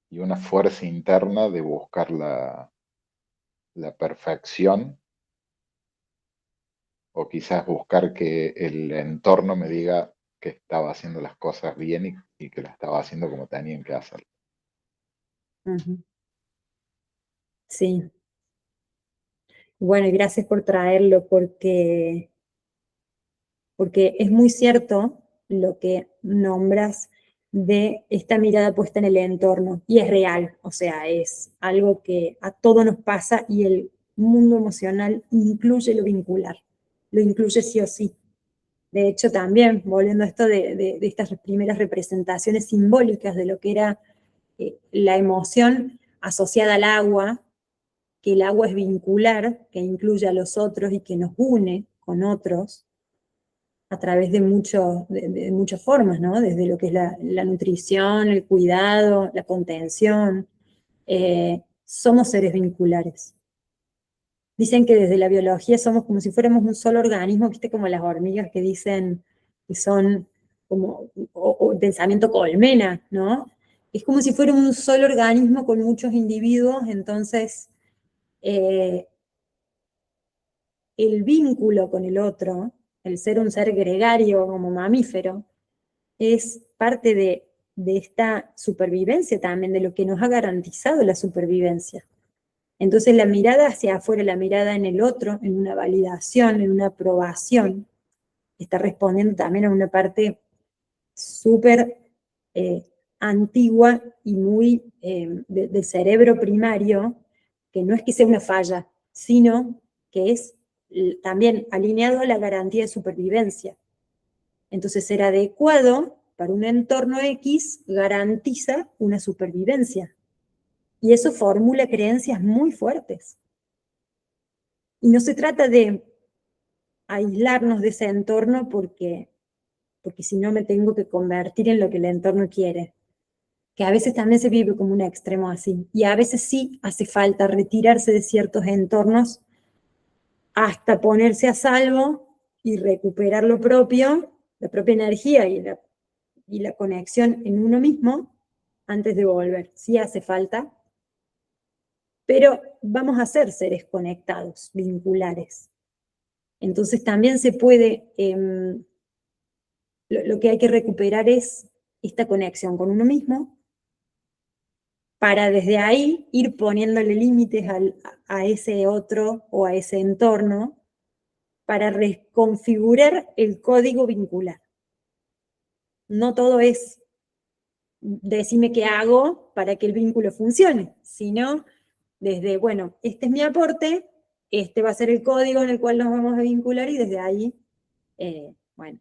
y una fuerza interna de buscar la perfección o quizás buscar que el entorno me diga que estaba haciendo las cosas bien y que las estaba haciendo como tenían que hacer. Ujú. Sí. Bueno, y gracias por traerlo porque es muy cierto lo que nombras de esta mirada puesta en el entorno, y es real, o sea, es algo que a todos nos pasa y el mundo emocional incluye lo vincular, lo incluye sí o sí. De hecho, también, volviendo a esto de estas primeras representaciones simbólicas de lo que era la emoción asociada al agua, que el agua es vincular, que incluye a los otros y que nos une con otros, a través de muchas formas, ¿no? Desde lo que es la nutrición, el cuidado, la contención. Somos seres vinculares. Dicen que desde la biología somos como si fuéramos un solo organismo, viste, como las hormigas que dicen que son como, o pensamiento colmena, ¿no? Es como si fuera un solo organismo con muchos individuos, entonces el vínculo con el otro, el ser un ser gregario como mamífero, es parte de esta supervivencia también, de lo que nos ha garantizado la supervivencia. Entonces la mirada hacia afuera, la mirada en el otro, en una validación, en una aprobación, está respondiendo también a una parte súper eh, antigua y muy del cerebro primario, que no es que sea una falla, sino que es también alineado a la garantía de supervivencia. Entonces, ser adecuado para un entorno X garantiza una supervivencia. Y eso formula creencias muy fuertes. Y no se trata de aislarnos de ese entorno porque si no me tengo que convertir en lo que el entorno quiere. Que a veces también se vive como un extremo así. Y a veces sí hace falta retirarse de ciertos entornos hasta ponerse a salvo y recuperar lo propio, la propia energía y la conexión en uno mismo antes de volver. Sí hace falta, pero vamos a ser seres conectados, vinculares. Entonces también se puede, lo que hay que recuperar es esta conexión con uno mismo para desde ahí ir poniéndole límites a ese otro o a ese entorno para reconfigurar el código vincular. No todo es decime qué hago para que el vínculo funcione, sino desde, bueno, este es mi aporte, este va a ser el código en el cual nos vamos a vincular y desde ahí bueno,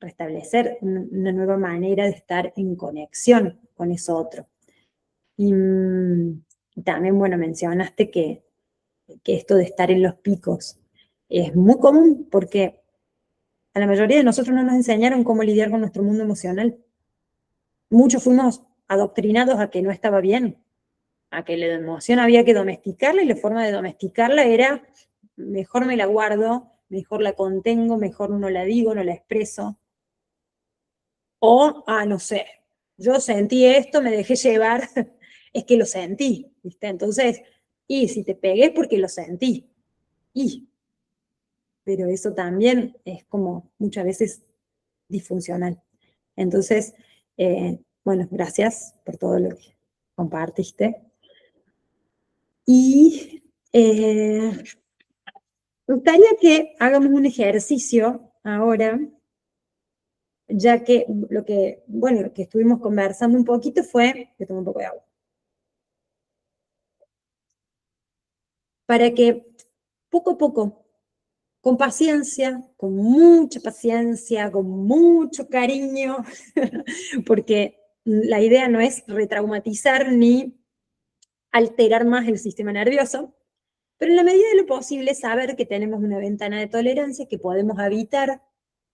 restablecer una nueva manera de estar en conexión con eso otro. Y también, bueno, mencionaste que esto de estar en los picos es muy común porque a la mayoría de nosotros no nos enseñaron cómo lidiar con nuestro mundo emocional. Muchos fuimos adoctrinados a que no estaba bien, a que la emoción había que domesticarla y la forma de domesticarla era mejor me la guardo, mejor la contengo, mejor no la digo, no la expreso. O, no sé, yo sentí esto, me dejé llevar, es que lo sentí, ¿viste? Entonces, y si te pegué es porque lo sentí. Pero eso también es como muchas veces disfuncional. Entonces, bueno, gracias por todo lo que compartiste. Y me gustaría que hagamos un ejercicio ahora, ya que lo que, bueno, lo que estuvimos conversando un poquito fue, que tomo un poco de agua, para que poco a poco, con paciencia, con mucha paciencia, con mucho cariño, porque la idea no es retraumatizar ni alterar más el sistema nervioso, pero en la medida de lo posible saber que tenemos una ventana de tolerancia, que podemos habitar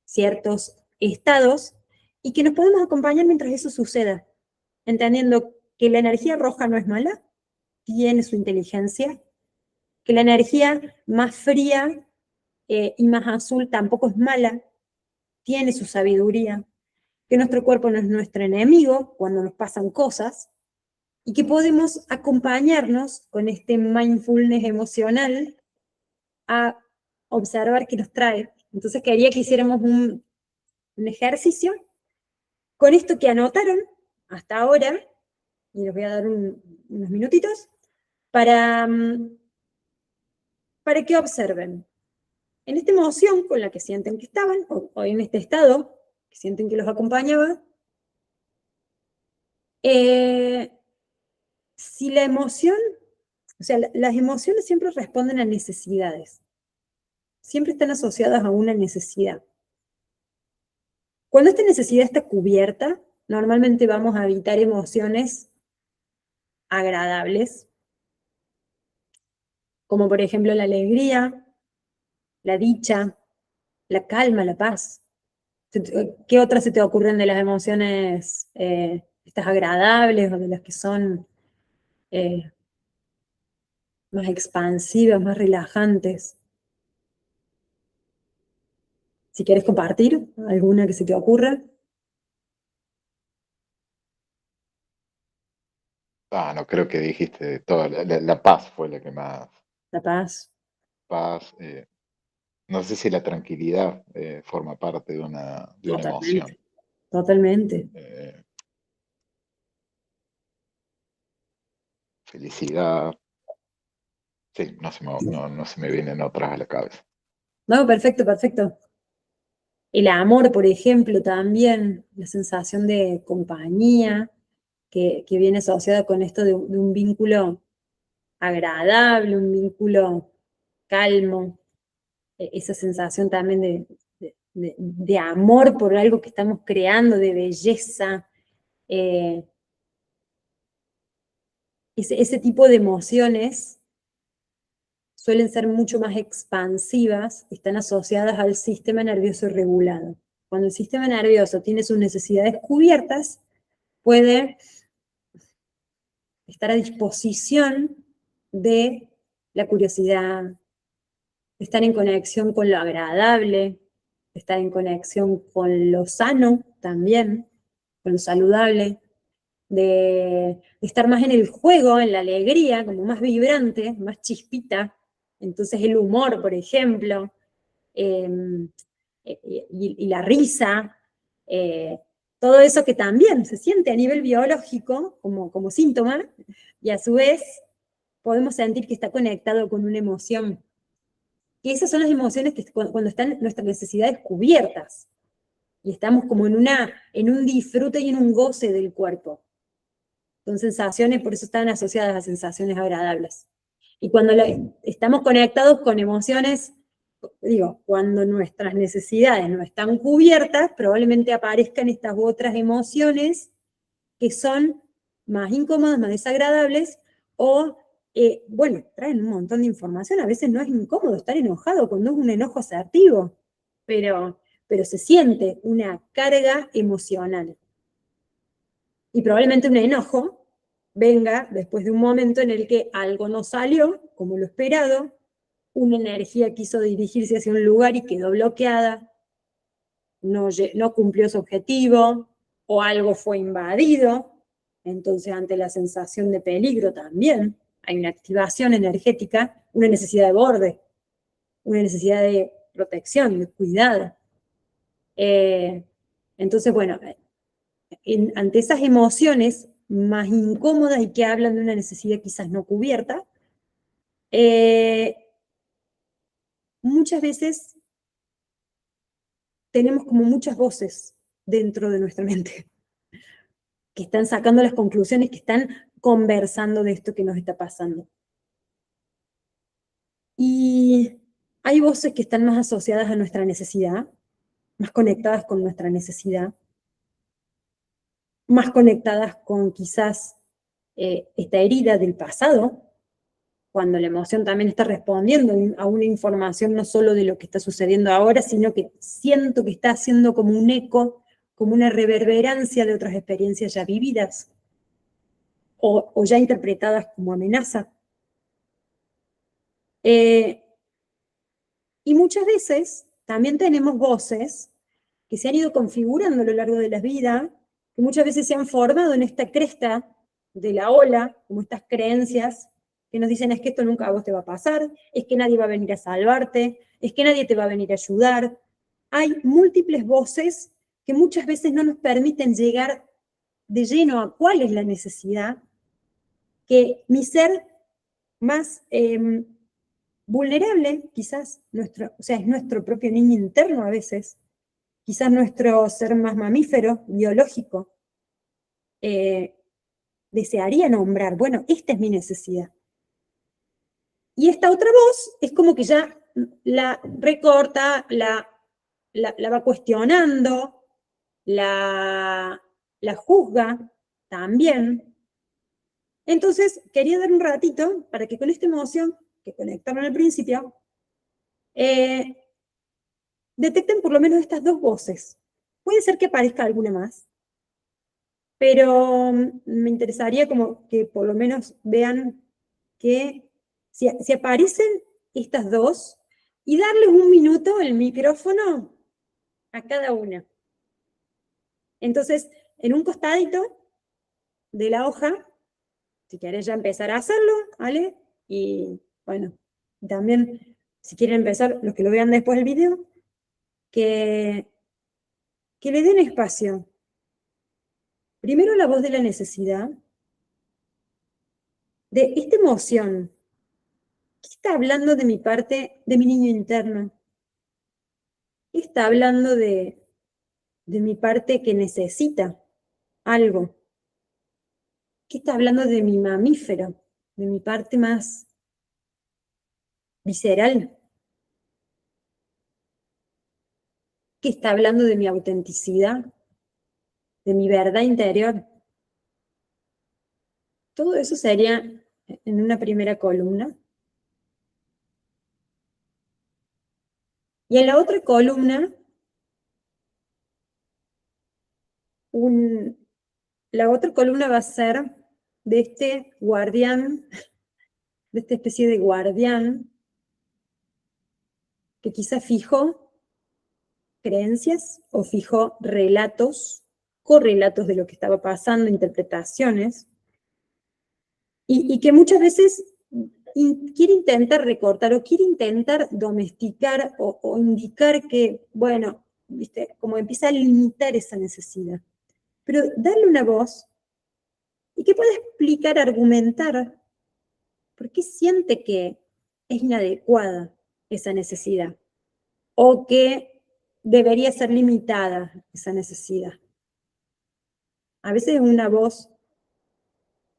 ciertos estados y que nos podemos acompañar mientras eso suceda, entendiendo que la energía roja no es mala, tiene su inteligencia, que la energía más fría y más azul tampoco es mala, tiene su sabiduría, que nuestro cuerpo no es nuestro enemigo cuando nos pasan cosas, y que podemos acompañarnos con este mindfulness emocional a observar qué nos trae. Entonces quería que hiciéramos un ejercicio con esto que anotaron hasta ahora, y les voy a dar unos minutitos, para, para que observen en esta emoción con la que sienten que estaban, o en este estado que sienten que los acompañaba, si la emoción, o sea, las emociones siempre responden a necesidades, siempre están asociadas a una necesidad. Cuando esta necesidad está cubierta, normalmente vamos a evitar emociones agradables, como por ejemplo la alegría, la dicha, la calma, la paz. ¿Qué otras se te ocurren de las emociones estas agradables o de las que son eh, más expansivas, más relajantes? Si quieres compartir alguna que se te ocurra. No creo que dijiste toda la paz fue la que más. La paz. Paz. No sé si la tranquilidad forma parte de una emoción. Totalmente. Totalmente. Felicidad. Sí, no se me vienen otras a la cabeza. No, perfecto, perfecto. El amor, por ejemplo, también, la sensación de compañía que viene asociada con esto de un vínculo agradable, un vínculo calmo, esa sensación también de amor por algo que estamos creando, de belleza, ese tipo de emociones suelen ser mucho más expansivas, están asociadas al sistema nervioso regulado. Cuando el sistema nervioso tiene sus necesidades cubiertas, puede estar a disposición de la curiosidad, de estar en conexión con lo agradable, de estar en conexión con lo sano también, con lo saludable, de estar más en el juego, en la alegría, como más vibrante, más chispita. Entonces el humor, por ejemplo, y la risa, todo eso que también se siente a nivel biológico como síntoma, y a su vez podemos sentir que está conectado con una emoción. Y esas son las emociones que cuando están nuestras necesidades cubiertas, y estamos como en un disfrute y en un goce del cuerpo. Son sensaciones, por eso están asociadas a sensaciones agradables. Y cuando estamos conectados con emociones, digo, cuando nuestras necesidades no están cubiertas, probablemente aparezcan estas otras emociones que son más incómodas, más desagradables, o, bueno, traen un montón de información. A veces no es incómodo estar enojado cuando es un enojo asertivo, pero se siente una carga emocional. Y probablemente un enojo venga después de un momento en el que algo no salió como lo esperado, una energía quiso dirigirse hacia un lugar y quedó bloqueada, no cumplió su objetivo, o algo fue invadido. Entonces, ante la sensación de peligro también hay una activación energética, una necesidad de borde, una necesidad de protección, de cuidado. Entonces, bueno, ante esas emociones más incómodas y que hablan de una necesidad quizás no cubierta, muchas veces tenemos como muchas voces dentro de nuestra mente que están sacando las conclusiones, que están conversando de esto que nos está pasando. Y hay voces que están más asociadas a nuestra necesidad, más conectadas con nuestra necesidad, más conectadas con quizás esta herida del pasado, cuando la emoción también está respondiendo a una información no solo de lo que está sucediendo ahora, sino que siento que está haciendo como un eco, como una reverberancia de otras experiencias ya vividas, o ya interpretadas como amenaza. Y muchas veces también tenemos voces que se han ido configurando a lo largo de la vida, que muchas veces se han formado en esta cresta de la ola, como estas creencias que nos dicen es que esto nunca a vos te va a pasar, es que nadie va a venir a salvarte, es que nadie te va a venir a ayudar. Hay múltiples voces que muchas veces no nos permiten llegar de lleno a cuál es la necesidad, que mi ser más vulnerable, quizás, es nuestro propio niño interno a veces, quizás nuestro ser más mamífero, biológico, desearía nombrar, bueno, esta es mi necesidad. Y esta otra voz es como que ya la recorta, la va cuestionando, la juzga también. Entonces, quería dar un ratito para que con esta emoción que conectaron al principio, detecten por lo menos estas dos voces. Puede ser que aparezca alguna más, pero me interesaría como que por lo menos vean que si aparecen estas dos, y darles un minuto el micrófono a cada una. Entonces, en un costadito de la hoja, si querés ya empezar a hacerlo, ¿vale? Y bueno, también, si quieren empezar, los que lo vean después del video, que le den espacio. Primero la voz de la necesidad, de esta emoción. ¿Qué está hablando de mi parte, de mi niño interno? ¿Qué está hablando de mi parte que necesita algo? ¿Qué está hablando de mi mamífero, de mi parte más visceral? ¿Qué está hablando de mi autenticidad, de mi verdad interior? Todo eso sería en una primera columna. Y en la otra columna, la otra columna va a ser de este guardián, de esta especie de guardián, que quizá fijó creencias o fijó relatos, correlatos de lo que estaba pasando, interpretaciones, y que muchas veces quiere intentar recortar o quiere intentar domesticar o indicar que, bueno, ¿viste? Como empieza a limitar esa necesidad. Pero darle una voz y que pueda explicar, argumentar por qué siente que es inadecuada esa necesidad o que debería ser limitada esa necesidad. A veces es una voz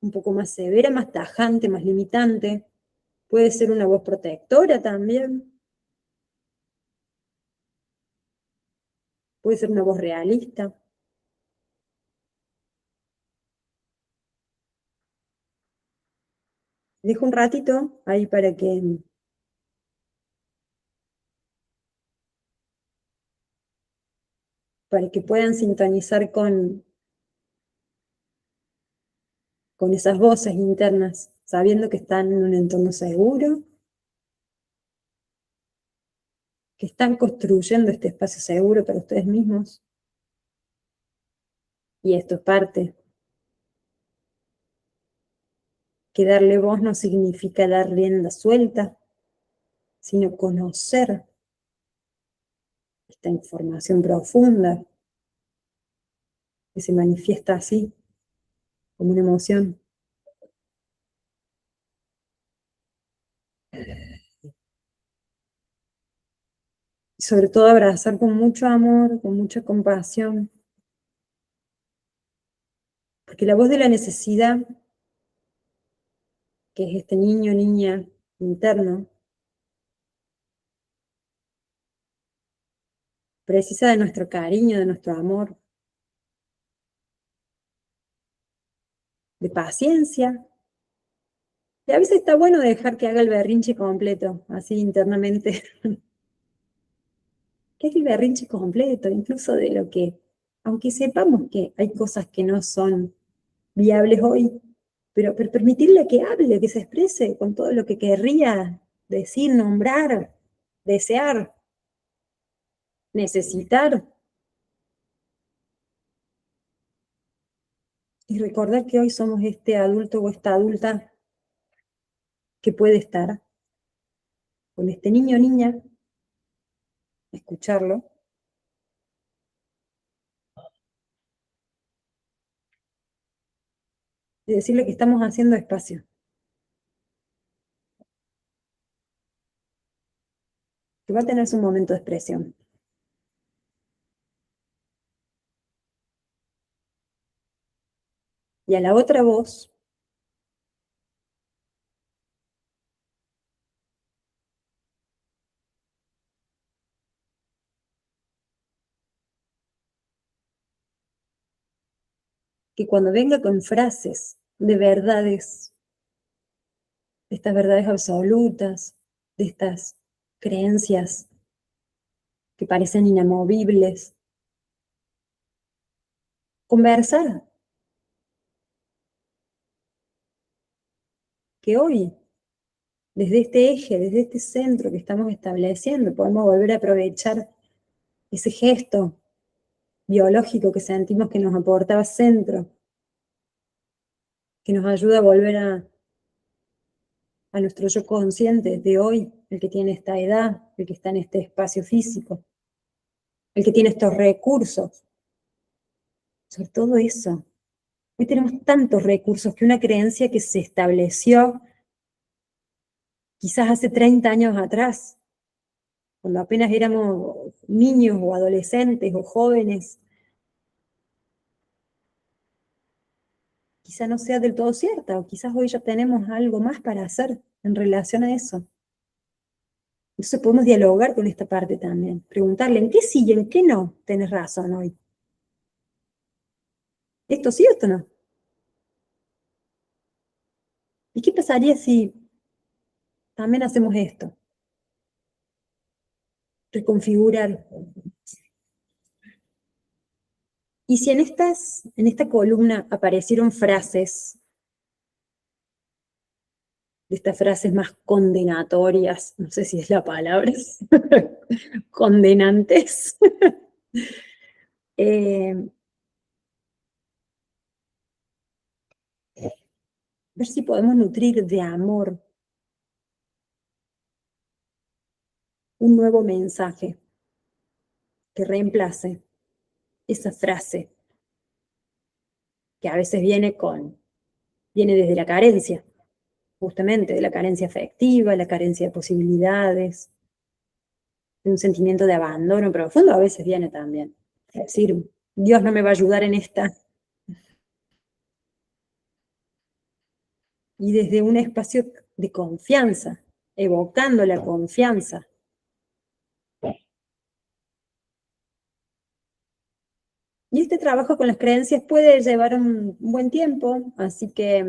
un poco más severa, más tajante, más limitante. Puede ser una voz protectora también. puede ser una voz realista. Dejo un ratito ahí para que puedan sintonizar con esas voces internas, sabiendo que están en un entorno seguro, que están construyendo este espacio seguro para ustedes mismos. Y esto es parte. Que darle voz no significa dar rienda suelta, sino conocer esta información profunda que se manifiesta así, como una emoción. Y sobre todo abrazar con mucho amor, con mucha compasión. Porque la voz de la necesidad, que es este niño o niña interno, precisa de nuestro cariño, de nuestro amor, de paciencia. Y a veces está bueno dejar que haga el berrinche completo, así internamente. Que es el berrinche completo, incluso de lo que, aunque sepamos que hay cosas que no son viables hoy, pero permitirle que hable, que se exprese con todo lo que querría decir, nombrar, desear, necesitar. Y recordar que hoy somos este adulto o esta adulta que puede estar con este niño o niña, escucharlo, y decirle que estamos haciendo espacio, que va a tener su momento de expresión. Y a la otra voz, que cuando venga con frases de verdades, de estas verdades absolutas, de estas creencias que parecen inamovibles, conversar, que hoy, desde este eje, desde este centro que estamos estableciendo, podemos volver a aprovechar ese gesto biológico que sentimos que nos aportaba centro, que nos ayuda a volver a nuestro yo consciente de hoy, el que tiene esta edad, el que está en este espacio físico, el que tiene estos recursos, sobre todo eso. Hoy tenemos tantos recursos que una creencia que se estableció quizás hace 30 años atrás, cuando apenas éramos niños o adolescentes o jóvenes, quizás no sea del todo cierta, o quizás hoy ya tenemos algo más para hacer en relación a eso. Entonces podemos dialogar con esta parte también, preguntarle en qué sí y en qué no tenés razón hoy. ¿Esto sí o esto no? ¿Y qué pasaría si también hacemos esto? Reconfigurar. Y si en esta columna aparecieron frases, de estas frases más condenatorias, no sé si es la palabra, condenantes, ver si podemos nutrir de amor un nuevo mensaje que reemplace esa frase que a veces viene desde la carencia, justamente de la carencia afectiva, la carencia de posibilidades, de un sentimiento de abandono profundo, a veces viene también. Es decir, Dios no me va a ayudar en esta. Y desde un espacio de confianza, evocando la confianza. Y este trabajo con las creencias puede llevar un buen tiempo, así que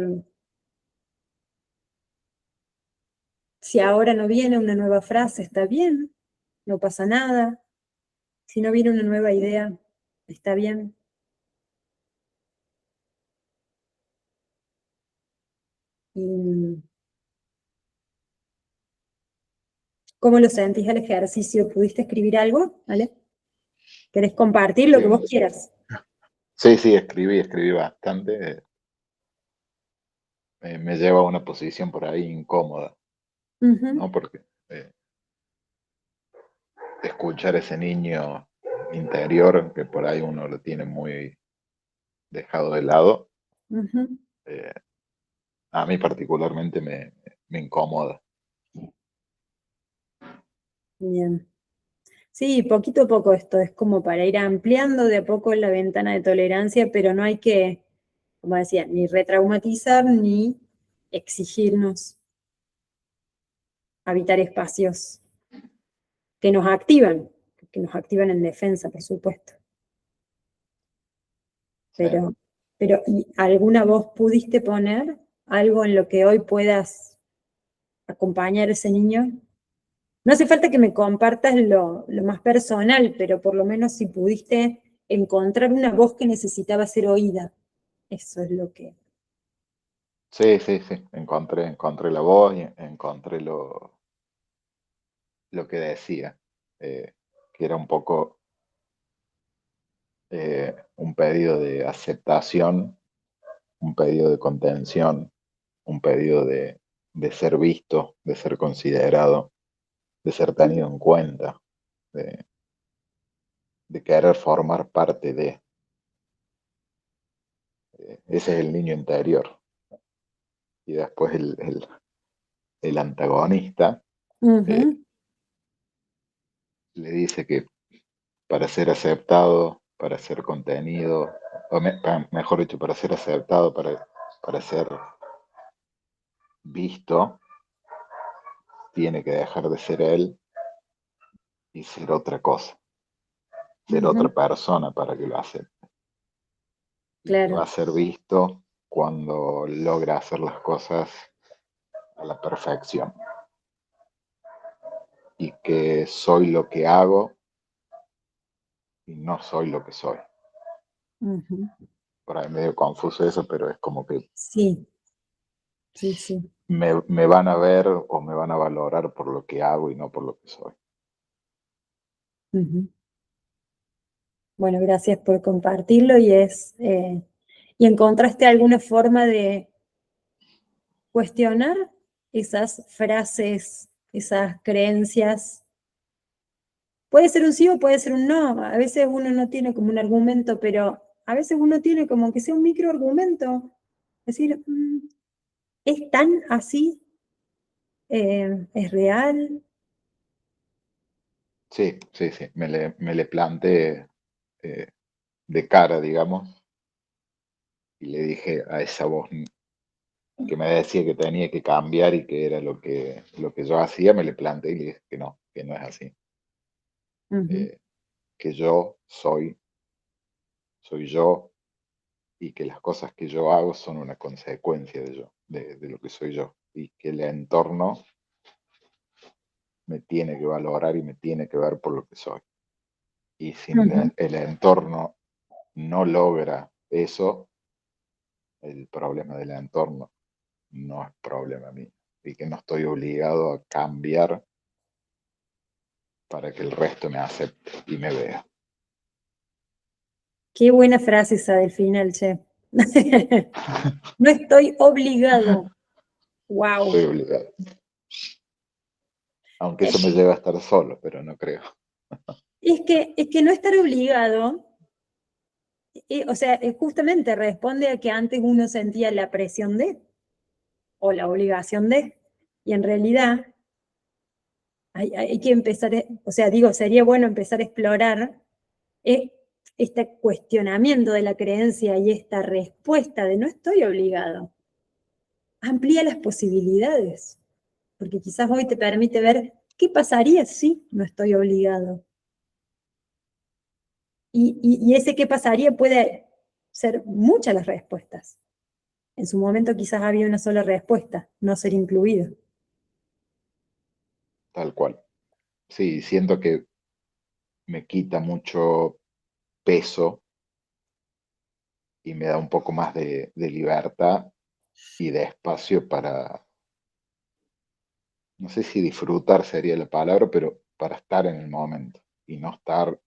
si ahora no viene una nueva frase, está bien, no pasa nada. Si no viene una nueva idea, está bien. Y ¿cómo lo sentís al ejercicio? ¿Pudiste escribir algo? ¿Vale? ¿Querés compartir lo que vos quieras? Sí, escribí bastante. Me lleva a una posición por ahí incómoda, ¿no? Porque escuchar ese niño interior, que por ahí uno lo tiene muy dejado de lado, eh, a mí particularmente me incomoda. Bien. Sí, poquito a poco esto, es como para ir ampliando de a poco la ventana de tolerancia, pero no hay que, como decía, ni retraumatizar ni exigirnos habitar espacios que nos activan en defensa, por supuesto. Pero, Sí. ¿y alguna voz pudiste poner algo en lo que hoy puedas acompañar a ese niño? No hace falta que me compartas lo más personal, pero por lo menos si pudiste encontrar una voz que necesitaba ser oída. Eso es lo que... Sí. Encontré la voz y encontré lo que decía, que era un poco un pedido de aceptación, un pedido de contención, un pedido de ser visto, de ser considerado, de ser tenido en cuenta, de, de querer formar parte de. Ese es el niño interior. Y después el antagonista eh, Ujú, le dice que para ser aceptado, para ser contenido, mejor dicho, para ser aceptado, para ser visto, tiene que dejar de ser él y ser otra cosa, ser ujú, otra persona para que lo acepte. Y que va a claro. ser visto cuando logra hacer las cosas a la perfección. Y que soy lo que hago y no soy lo que soy. Ujú. Por ahí medio confuso eso, pero es como que Sí, sí, sí. me van a ver o me van a valorar por lo que hago y no por lo que soy. Ujú. Bueno, gracias por compartirlo ¿y encontraste alguna forma de cuestionar esas frases, esas creencias? Puede ser un sí o puede ser un no. A veces uno no tiene como un argumento, pero a veces uno tiene como que sea un microargumento. Es decir, ¿es tan así? ¿Es real? Sí. Me le planteé eh, de cara, digamos, y le dije a esa voz que me decía que tenía que cambiar y que era lo que yo hacía, me le planteé y le dije que no es así. Ujú, Eh, que yo soy yo, y que las cosas que yo hago son una consecuencia de yo, de lo que soy yo, y que el entorno me tiene que valorar y me tiene que ver por lo que soy. Y si ujú, el entorno no logra eso, el problema del entorno no es problema mío, y que no estoy obligado a cambiar para que el resto me acepte y me vea. qué buena frase esa del final, che. No estoy obligado. Estoy Wow. obligado. Aunque eso me lleva a estar solo, pero no creo. Es que no estar obligado, o sea, justamente responde a que antes uno sentía la presión de, o la obligación de, y en realidad hay que empezar, o sea, digo, sería bueno empezar a explorar eh, este cuestionamiento de la creencia y esta respuesta de no estoy obligado. Amplía las posibilidades, porque quizás hoy te permite ver qué pasaría si no estoy obligado. Y ese qué pasaría puede ser muchas las respuestas. En su momento quizás había una sola respuesta, no ser incluido. Tal cual. Sí, siento que me quita mucho peso y me da un poco más de libertad y de espacio para, no sé si disfrutar sería la palabra, pero para estar en el momento y no estar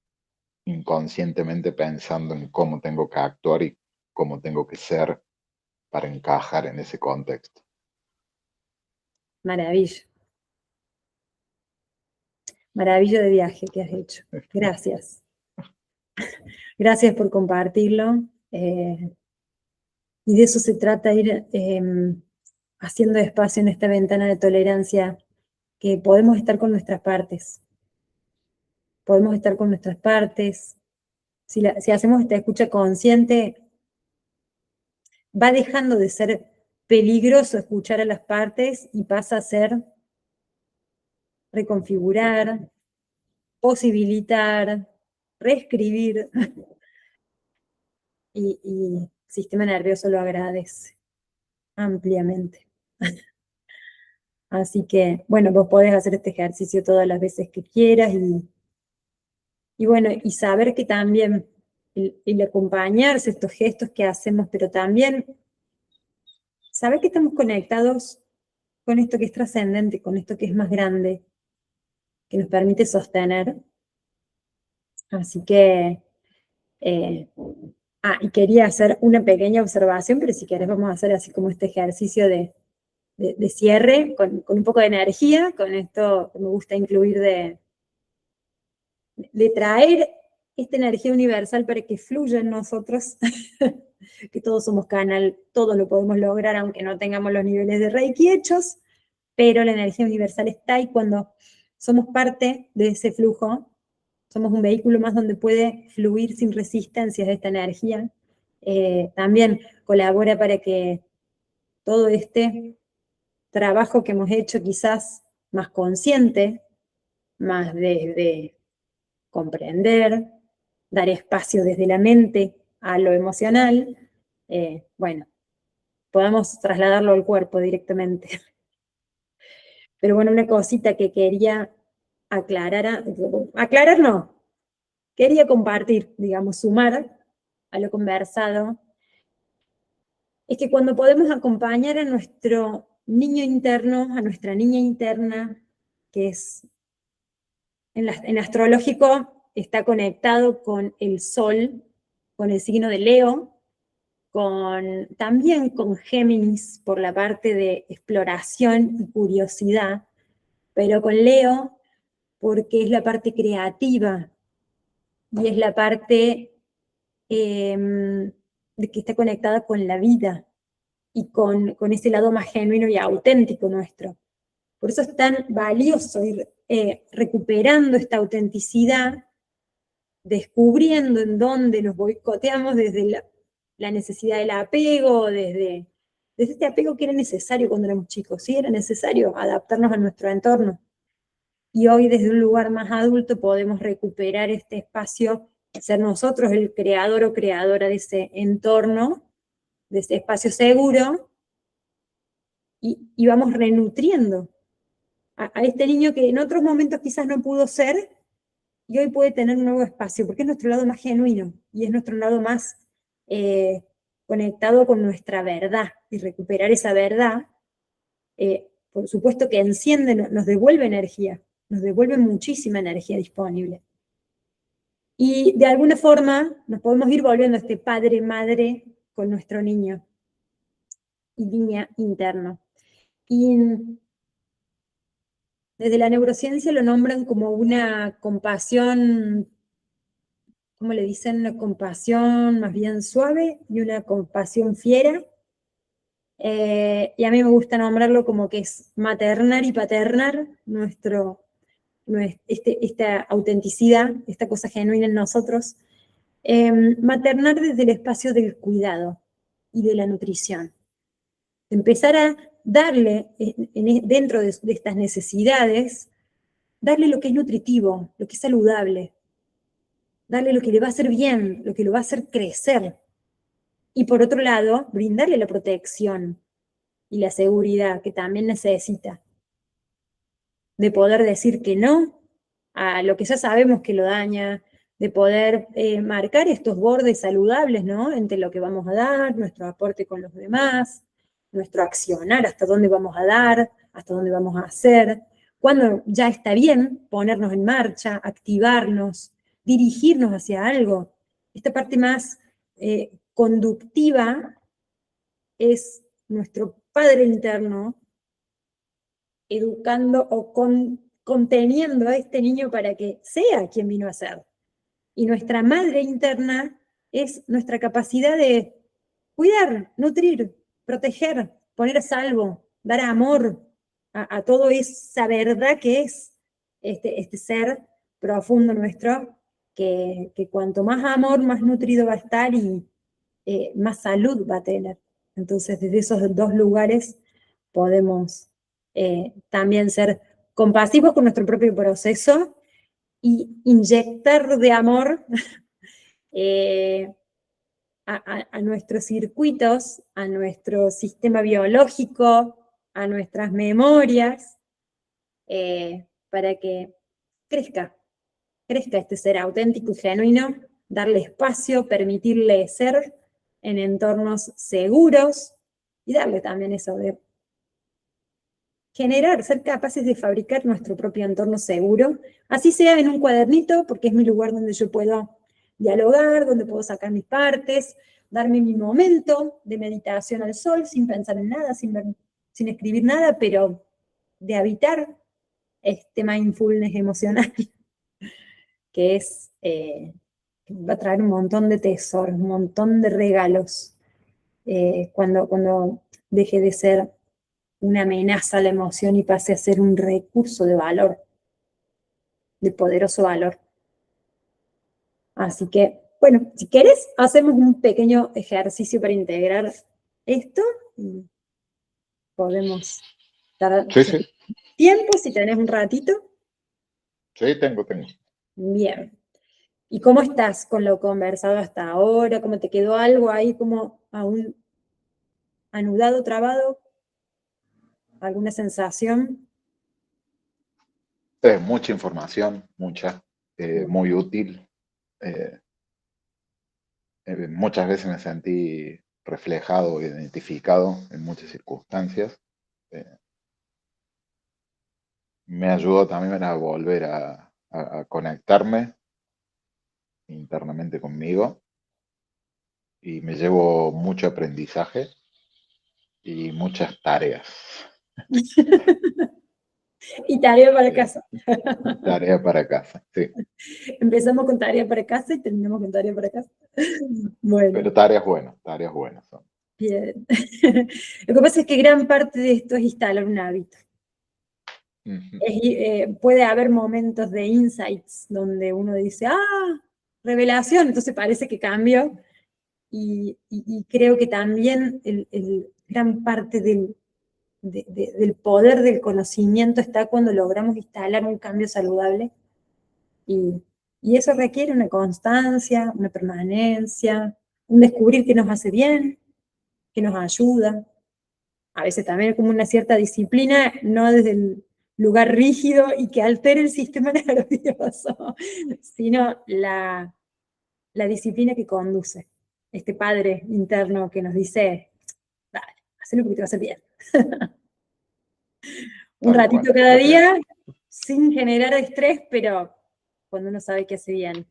inconscientemente pensando en cómo tengo que actuar y cómo tengo que ser para encajar en ese contexto. Maravilla. Maravilla de viaje que has hecho. Gracias. Gracias por compartirlo. Y de eso se trata, ir haciendo espacio en esta ventana de tolerancia, que podemos estar con nuestras partes. Podemos estar con nuestras partes. Si hacemos esta escucha consciente, va dejando de ser peligroso escuchar a las partes y pasa a ser reconfigurar, posibilitar, reescribir. Y el sistema nervioso lo agradece ampliamente. Así que, bueno, vos podés hacer este ejercicio todas las veces que quieras y bueno, y saber que también el acompañarse, estos gestos que hacemos, pero también saber que estamos conectados con esto que es trascendente, con esto que es más grande, que nos permite sostener. Así que, y quería hacer una pequeña observación, pero si querés vamos a hacer así como este ejercicio de cierre, con un poco de energía, con esto que me gusta incluir de traer esta energía universal para que fluya en nosotros, que todos somos canal, todos lo podemos lograr, aunque no tengamos los niveles de Reiki hechos, pero la energía universal está, y cuando somos parte de ese flujo, somos un vehículo más donde puede fluir sin resistencias esta energía. También colabora para que todo este trabajo que hemos hecho quizás más consciente, más de comprender, dar espacio desde la mente a lo emocional, bueno, podamos trasladarlo al cuerpo directamente. Pero bueno, una cosita que quería aclarar no, quería compartir, digamos, sumar a lo conversado, es que cuando podemos acompañar a nuestro niño interno, a nuestra niña interna, que es en astrológico está conectado con el Sol, con el signo de Leo, también con Géminis por la parte de exploración y curiosidad, pero con Leo porque es la parte creativa y es la parte de que está conectada con la vida y con ese lado más genuino y auténtico nuestro. Por eso es tan valioso ir recuperando esta autenticidad, descubriendo en dónde nos boicoteamos desde la necesidad del apego, desde este apego que era necesario cuando éramos chicos, sí, era necesario adaptarnos a nuestro entorno. Y hoy desde un lugar más adulto podemos recuperar este espacio, ser nosotros el creador o creadora de ese entorno, de ese espacio seguro, y vamos renutriendo a este niño que en otros momentos quizás no pudo ser, y hoy puede tener un nuevo espacio, porque es nuestro lado más genuino, y es nuestro lado más conectado con nuestra verdad, y recuperar esa verdad, por supuesto que enciende, nos devuelve energía, nos devuelve muchísima energía disponible. Y de alguna forma nos podemos ir volviendo a este padre-madre con nuestro niño y niña interno. Y desde la neurociencia lo nombran como una compasión, ¿cómo le dicen? Una compasión más bien suave y una compasión fiera. Y a mí me gusta nombrarlo como que es maternar y paternar esta autenticidad, esta cosa genuina en nosotros. Maternar desde el espacio del cuidado y de la nutrición. Empezar a darle, dentro de estas necesidades, darle lo que es nutritivo, lo que es saludable. darle lo que le va a hacer bien, lo que lo va a hacer crecer. Y por otro lado, brindarle la protección y la seguridad que también necesita. De poder decir que no a lo que ya sabemos que lo daña, de poder marcar estos bordes saludables, ¿no? Entre lo que vamos a dar, nuestro aporte con los demás, nuestro accionar, hasta dónde vamos a dar, hasta dónde vamos a hacer, cuando ya está bien ponernos en marcha, activarnos, dirigirnos hacia algo. Esta parte más conductiva es nuestro padre interno educando o conteniendo a este niño para que sea quien vino a ser. Y nuestra madre interna es nuestra capacidad de cuidar, nutrir, proteger, poner a salvo, dar amor a toda esa verdad que es este ser profundo nuestro, que cuanto más amor, más nutrido va a estar y más salud va a tener. Entonces, desde esos dos lugares podemos también ser compasivos con nuestro propio proceso y inyectar de amor a nuestros circuitos, a nuestro sistema biológico, a nuestras memorias, para que crezca este ser auténtico y genuino, darle espacio, permitirle ser en entornos seguros y darle también eso de generar, ser capaces de fabricar nuestro propio entorno seguro, así sea en un cuadernito, porque es mi lugar donde yo puedo dialogar, donde puedo sacar mis partes, darme mi momento de meditación al sol, sin pensar en nada, sin escribir nada, pero de habitar este mindfulness emocional, que es, va a traer un montón de tesoros, un montón de regalos, cuando deje de ser una amenaza a la emoción y pase a ser un recurso de valor, de poderoso valor. Así que, bueno, si querés, hacemos un pequeño ejercicio para integrar esto. Y podemos dar tiempo, si tenés un ratito. Sí, tengo. Bien. ¿Y cómo estás con lo conversado hasta ahora? ¿Cómo te quedó algo ahí como aún anudado, trabado? ¿Alguna sensación? Mucha información, muy útil. Muchas veces me sentí reflejado, identificado en muchas circunstancias. Me ayudó también a volver a conectarme internamente conmigo y me llevo mucho aprendizaje y muchas tareas. Y tarea para casa. Tarea para casa, sí. Empezamos con tarea para casa y terminamos con tarea para casa. Bueno. Pero tareas buenas son. Bien. Lo que pasa es que gran parte de esto es instalar un hábito. Puede haber momentos de insights donde uno dice, revelación, entonces parece que cambio. Y creo que también gran parte del poder del conocimiento está cuando logramos instalar un cambio saludable. Y eso requiere una constancia, una permanencia, un descubrir que nos hace bien, que nos ayuda. A veces también como una cierta disciplina, no desde el lugar rígido y que altere el sistema nervioso, sino la disciplina que conduce. Este padre interno que nos dice, dale, hacelo porque te va a hacer bien. Un ratito cada día, sin generar estrés, pero cuando uno sabe que hace bien.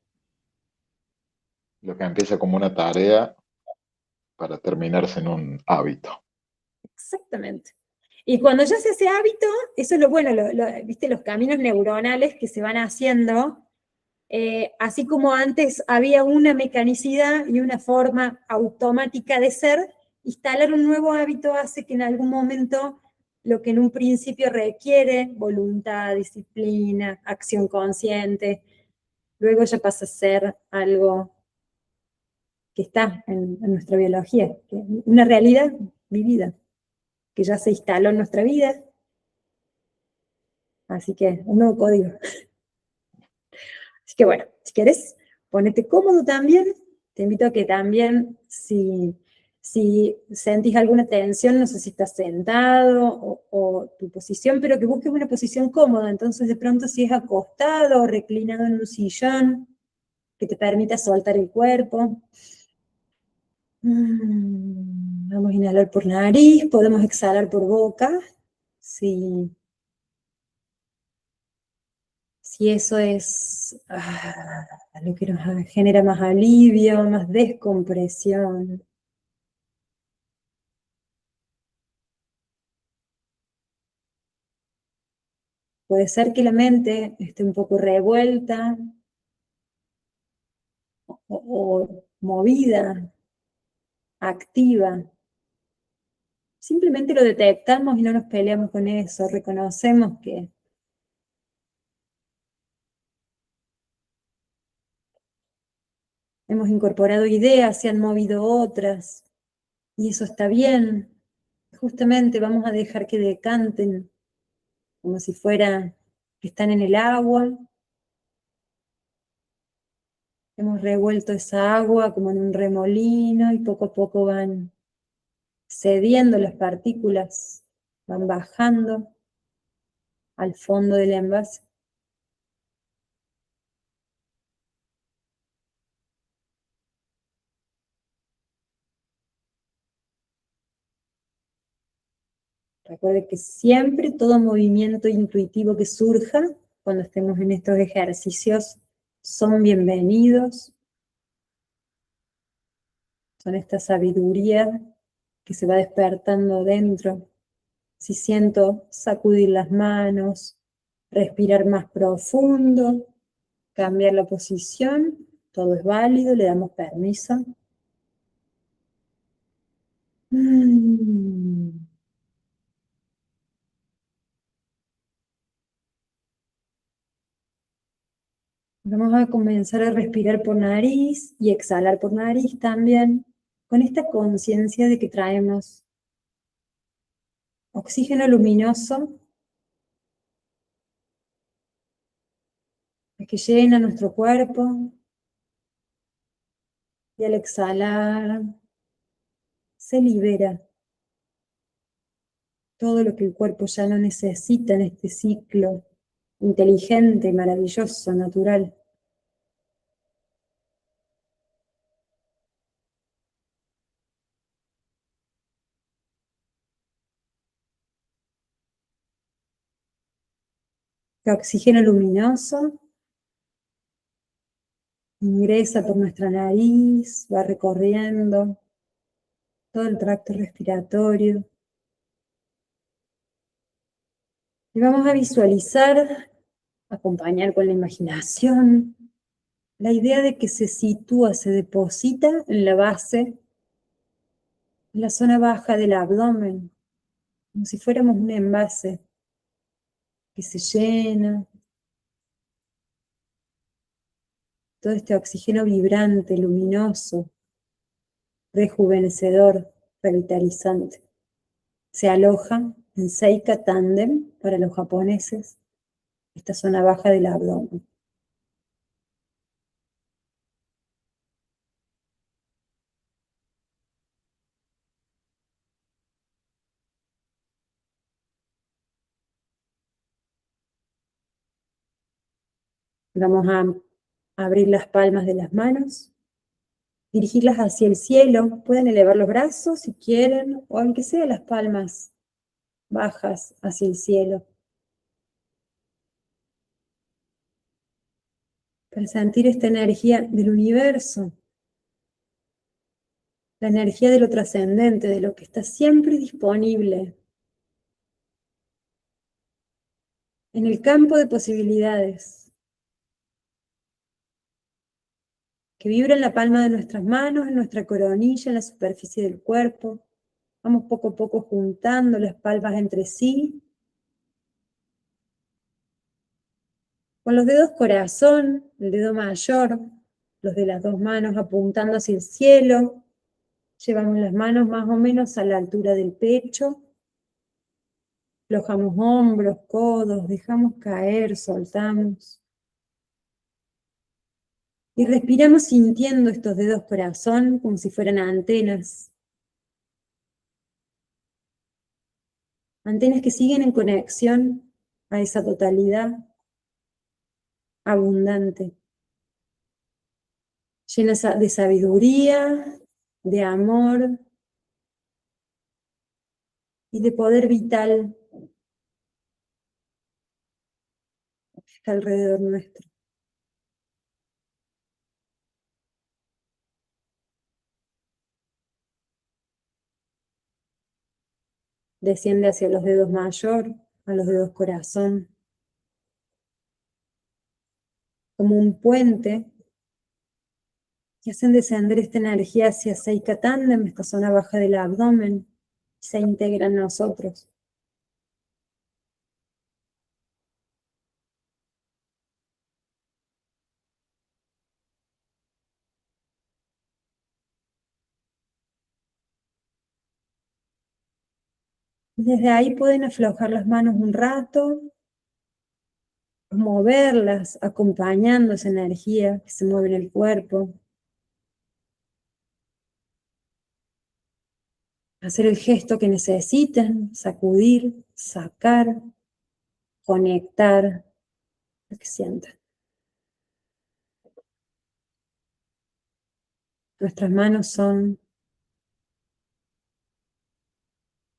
Lo que empieza como una tarea para terminarse en un hábito. Exactamente. Y cuando ya se hace hábito, eso es lo bueno, viste, los caminos neuronales que se van haciendo, así como antes había una mecanicidad y una forma automática de ser, instalar un nuevo hábito hace que en algún momento lo que en un principio requiere voluntad, disciplina, acción consciente, luego ya pasa a ser algo que está en nuestra biología, una realidad vivida, que ya se instaló en nuestra vida. Así que, un nuevo código. Así que bueno, si querés, Ponete cómodo también. Te invito a que también, si sentís alguna tensión, no sé si estás sentado o tu posición, pero que busques una posición cómoda. Entonces, de pronto, si es acostado o reclinado en un sillón, que te permita soltar el cuerpo. Vamos a inhalar por nariz, podemos exhalar por boca. Si eso es lo que nos genera más alivio, más descompresión. Puede ser que la mente esté un poco revuelta o movida, activa. Simplemente lo detectamos y no nos peleamos con eso, reconocemos que hemos incorporado ideas, se han movido otras, y eso está bien. Justamente vamos a dejar que decanten, como si fuera que están en el agua. Hemos revuelto esa agua como en un remolino y poco a poco van cediendo las partículas, van bajando al fondo del envase. Recuerde que siempre todo movimiento intuitivo que surja cuando estemos en estos ejercicios son bienvenidos, son esta sabiduría que se va despertando dentro. Si siento sacudir las manos, respirar más profundo, cambiar la posición, todo es válido, le damos permiso. Vamos a comenzar a respirar por nariz y exhalar por nariz también, con esta conciencia de que traemos oxígeno luminoso que llena nuestro cuerpo, y al exhalar se libera todo lo que el cuerpo ya no necesita en este ciclo inteligente, maravilloso, natural. El oxígeno luminoso ingresa por nuestra nariz, va recorriendo todo el tracto respiratorio. Y vamos a visualizar, acompañar con la imaginación, la idea de que se sitúa, se deposita en la base, en la zona baja del abdomen, como si fuéramos un envase que se llena. Todo este oxígeno vibrante, luminoso, rejuvenecedor, revitalizante. Se aloja en Seika Tandem para los japoneses, esta zona baja del abdomen. Vamos a abrir las palmas de las manos, dirigirlas hacia el cielo. Pueden elevar los brazos si quieren, o aunque sea las palmas bajas hacia el cielo, para sentir esta energía del universo, la energía de lo trascendente, de lo que está siempre disponible en el campo de posibilidades, que vibra en la palma de nuestras manos, en nuestra coronilla, en la superficie del cuerpo. Vamos poco a poco juntando las palmas entre sí, con los dedos corazón, el dedo mayor, los de las dos manos apuntando hacia el cielo. Llevamos las manos más o menos a la altura del pecho. Aflojamos hombros, codos, dejamos caer, soltamos. Y respiramos sintiendo estos dedos corazón como si fueran antenas. Antenas que siguen en conexión a esa totalidad abundante, llena de sabiduría, de amor y de poder vital que está alrededor nuestro. Desciende hacia los dedos mayor, a los dedos corazón, como un puente que hacen descender esta energía hacia Seika Tandem, esta zona baja del abdomen, y se integra en nosotros. Desde ahí pueden aflojar las manos un rato, moverlas, acompañando esa energía que se mueve en el cuerpo. Hacer el gesto que necesiten, sacudir, sacar, conectar, lo que sientan. Nuestras manos son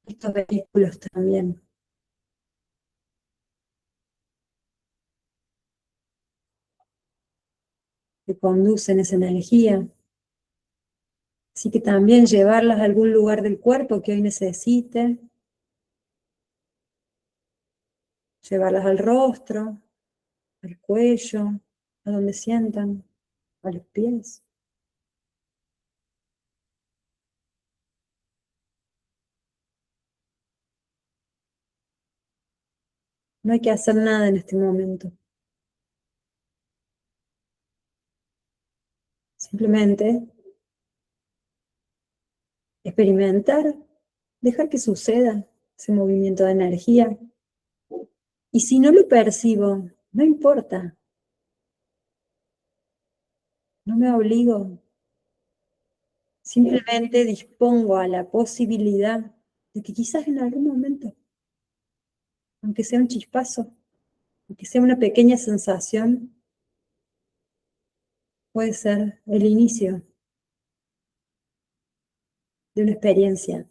estos vehículos también, que conducen esa energía. Así que también llevarlas a algún lugar del cuerpo que hoy necesite. Llevarlas al rostro, al cuello, a donde sientan, a los pies. No hay que hacer nada en este momento. Simplemente experimentar, dejar que suceda ese movimiento de energía. Y si no lo percibo, no importa. No me obligo. Simplemente dispongo a la posibilidad de que quizás en algún momento, aunque sea un chispazo, aunque sea una pequeña sensación, puede ser el inicio de una experiencia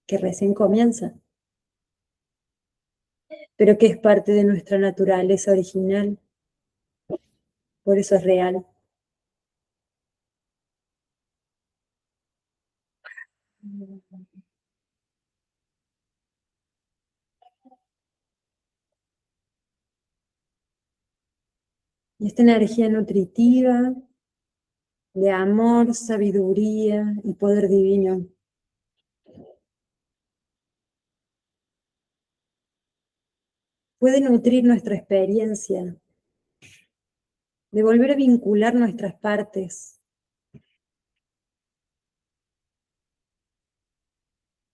que recién comienza, pero que es parte de nuestra naturaleza original, por eso es real. Y esta energía nutritiva, de amor, sabiduría y poder divino, puede nutrir nuestra experiencia, de volver a vincular nuestras partes,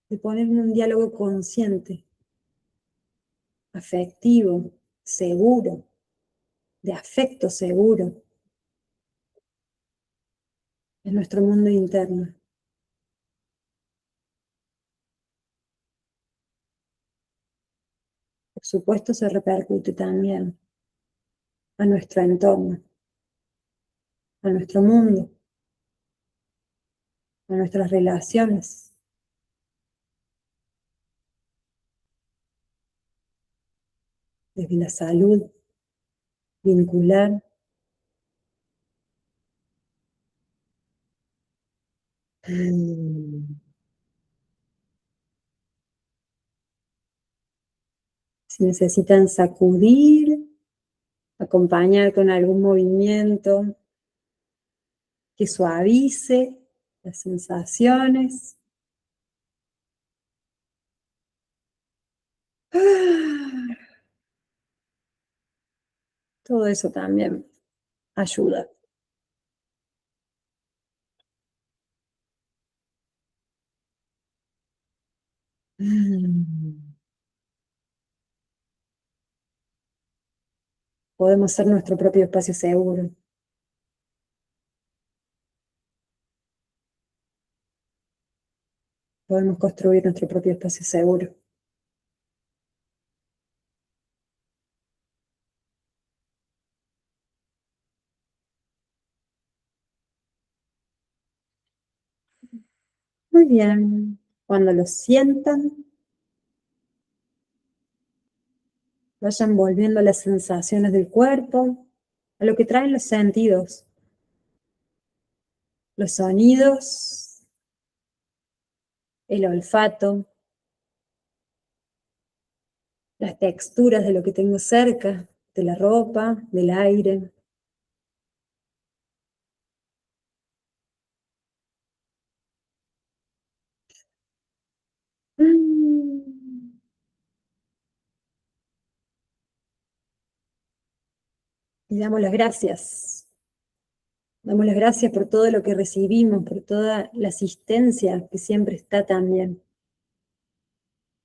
de poner en un diálogo consciente, afectivo, seguro, de afecto seguro, en nuestro mundo interno. Por supuesto, se repercute también a nuestro entorno, a nuestro mundo, a nuestras relaciones. Desde la salud vincular, si necesitan sacudir, acompañar con algún movimiento que suavice las sensaciones. Todo eso también ayuda. podemos ser nuestro propio espacio seguro. Podemos construir nuestro propio espacio seguro. Muy bien. Cuando lo sientan, vayan volviendo a las sensaciones del cuerpo, a lo que traen los sentidos, los sonidos, el olfato, las texturas de lo que tengo cerca, de la ropa, del aire. Mm. Y damos las gracias. Damos las gracias por todo lo que recibimos, por toda la asistencia que siempre está también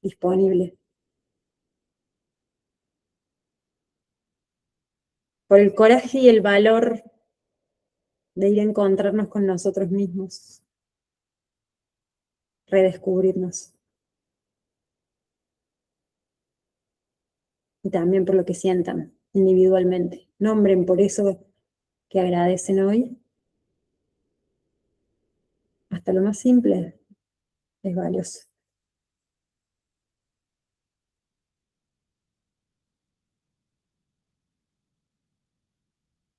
disponible. Por el coraje y el valor de ir a encontrarnos con nosotros mismos, redescubrirnos. Y también por lo que sientan individualmente. Nombren por eso que agradecen hoy. Hasta lo más simple es valioso.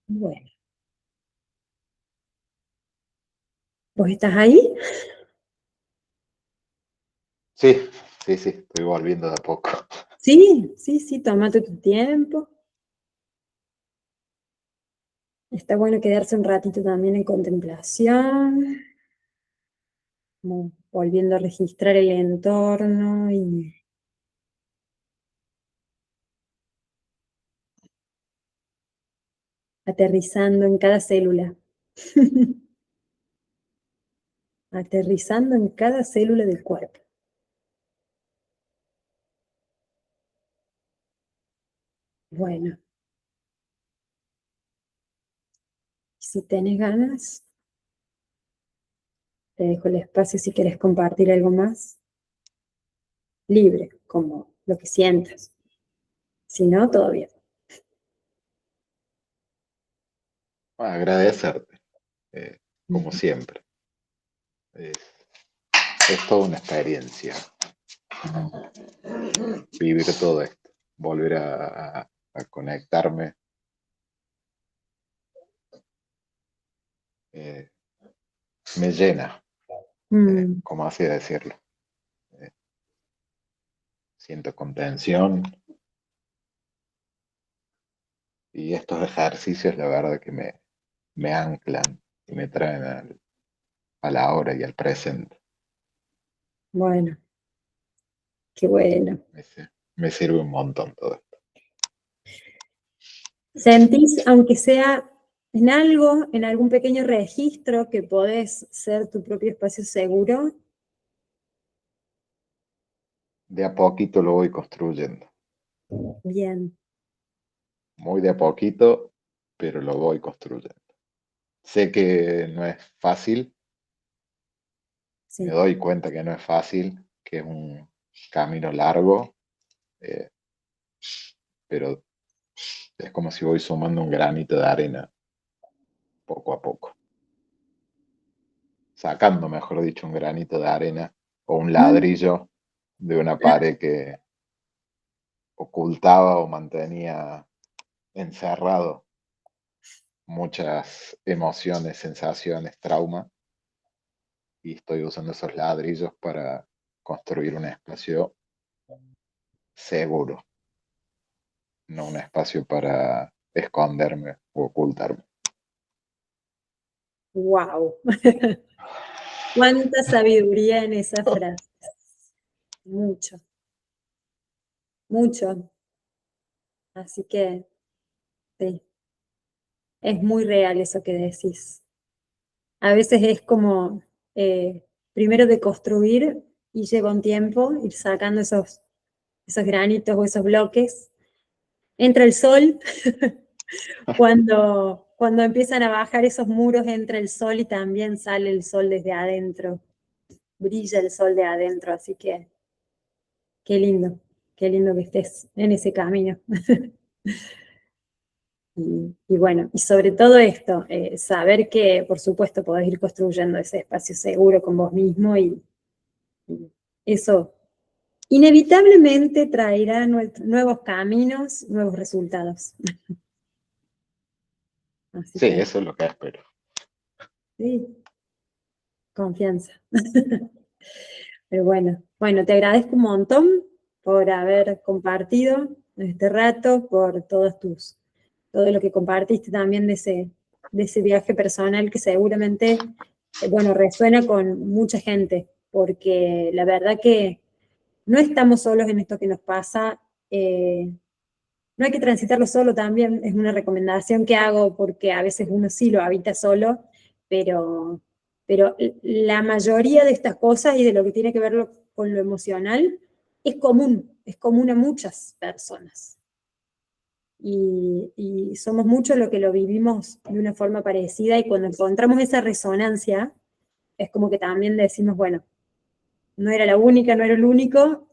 Bueno. ¿Vos estás ahí? Sí, sí, sí, estoy volviendo de a poco. Sí, sí, sí, tómate tu tiempo. Está bueno quedarse un ratito también en contemplación, como volviendo a registrar el entorno y aterrizando en cada célula. Aterrizando en cada célula del cuerpo. Bueno, si tenés ganas, te dejo el espacio si quieres compartir algo más. Libre, como lo que sientas. Si no, todo bien. Agradecerte, como siempre. Es, es toda una experiencia vivir todo esto, volver a conectarme. Me llena, como así decirlo. Siento contención y estos ejercicios, la verdad que me anclan y me traen a la hora y al presente. Bueno, qué bueno. Me sirve un montón todo esto. ¿Sentís, aunque sea en algo, en algún pequeño registro, que podés ser tu propio espacio seguro? De a poquito lo voy construyendo. Bien. Muy de a poquito, pero lo voy construyendo. Sé que no es fácil, Sí. me doy cuenta que no es fácil, que es un camino largo, eh, pero es como si voy sumando un granito de arena poco a poco. Sacando, mejor dicho, un granito de arena o un ladrillo de una pared que ocultaba o mantenía encerrado muchas emociones, sensaciones, trauma, y estoy usando esos ladrillos para construir un espacio seguro, no un espacio para esconderme o ocultarme. Wow. Cuánta sabiduría en esa frase. Mucho, mucho. Así que, sí, es muy real eso que decís. A veces es como, primero de construir y lleva un tiempo ir sacando esos granitos o esos bloques, entra el sol, cuando empiezan a bajar esos muros entra el sol y también sale el sol desde adentro, brilla el sol de adentro, así que qué lindo que estés en ese camino. Y bueno, y sobre todo esto, saber que por supuesto podés ir construyendo ese espacio seguro con vos mismo y eso inevitablemente traerá nuevos caminos, nuevos resultados. Así Sí, que, eso es lo que espero. sí, confianza. Pero bueno, te agradezco un montón por haber compartido este rato, por todo lo que compartiste también de ese viaje personal que seguramente, bueno, resuena con mucha gente, porque la verdad que no estamos solos en esto que nos pasa, no hay que transitarlo solo también, es una recomendación que hago porque a veces uno sí lo habita solo, pero, pero la mayoría de estas cosas y de lo que tiene que ver con lo emocional es común a muchas personas. Y somos muchos los que lo vivimos de una forma parecida y cuando encontramos esa resonancia, es como que también decimos, bueno, no era la única, no era el único,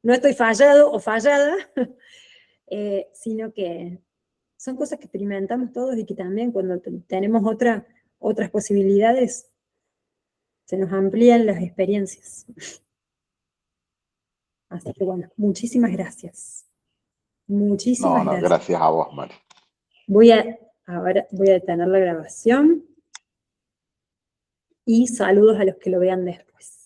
no estoy fallado o fallada, sino que son cosas que experimentamos todos y que también cuando tenemos otras posibilidades, se nos amplían las experiencias. Así que bueno, muchísimas gracias. Muchísimas No, gracias. gracias a vos, Mari. Ahora voy a detener la grabación y saludos a los que lo vean después.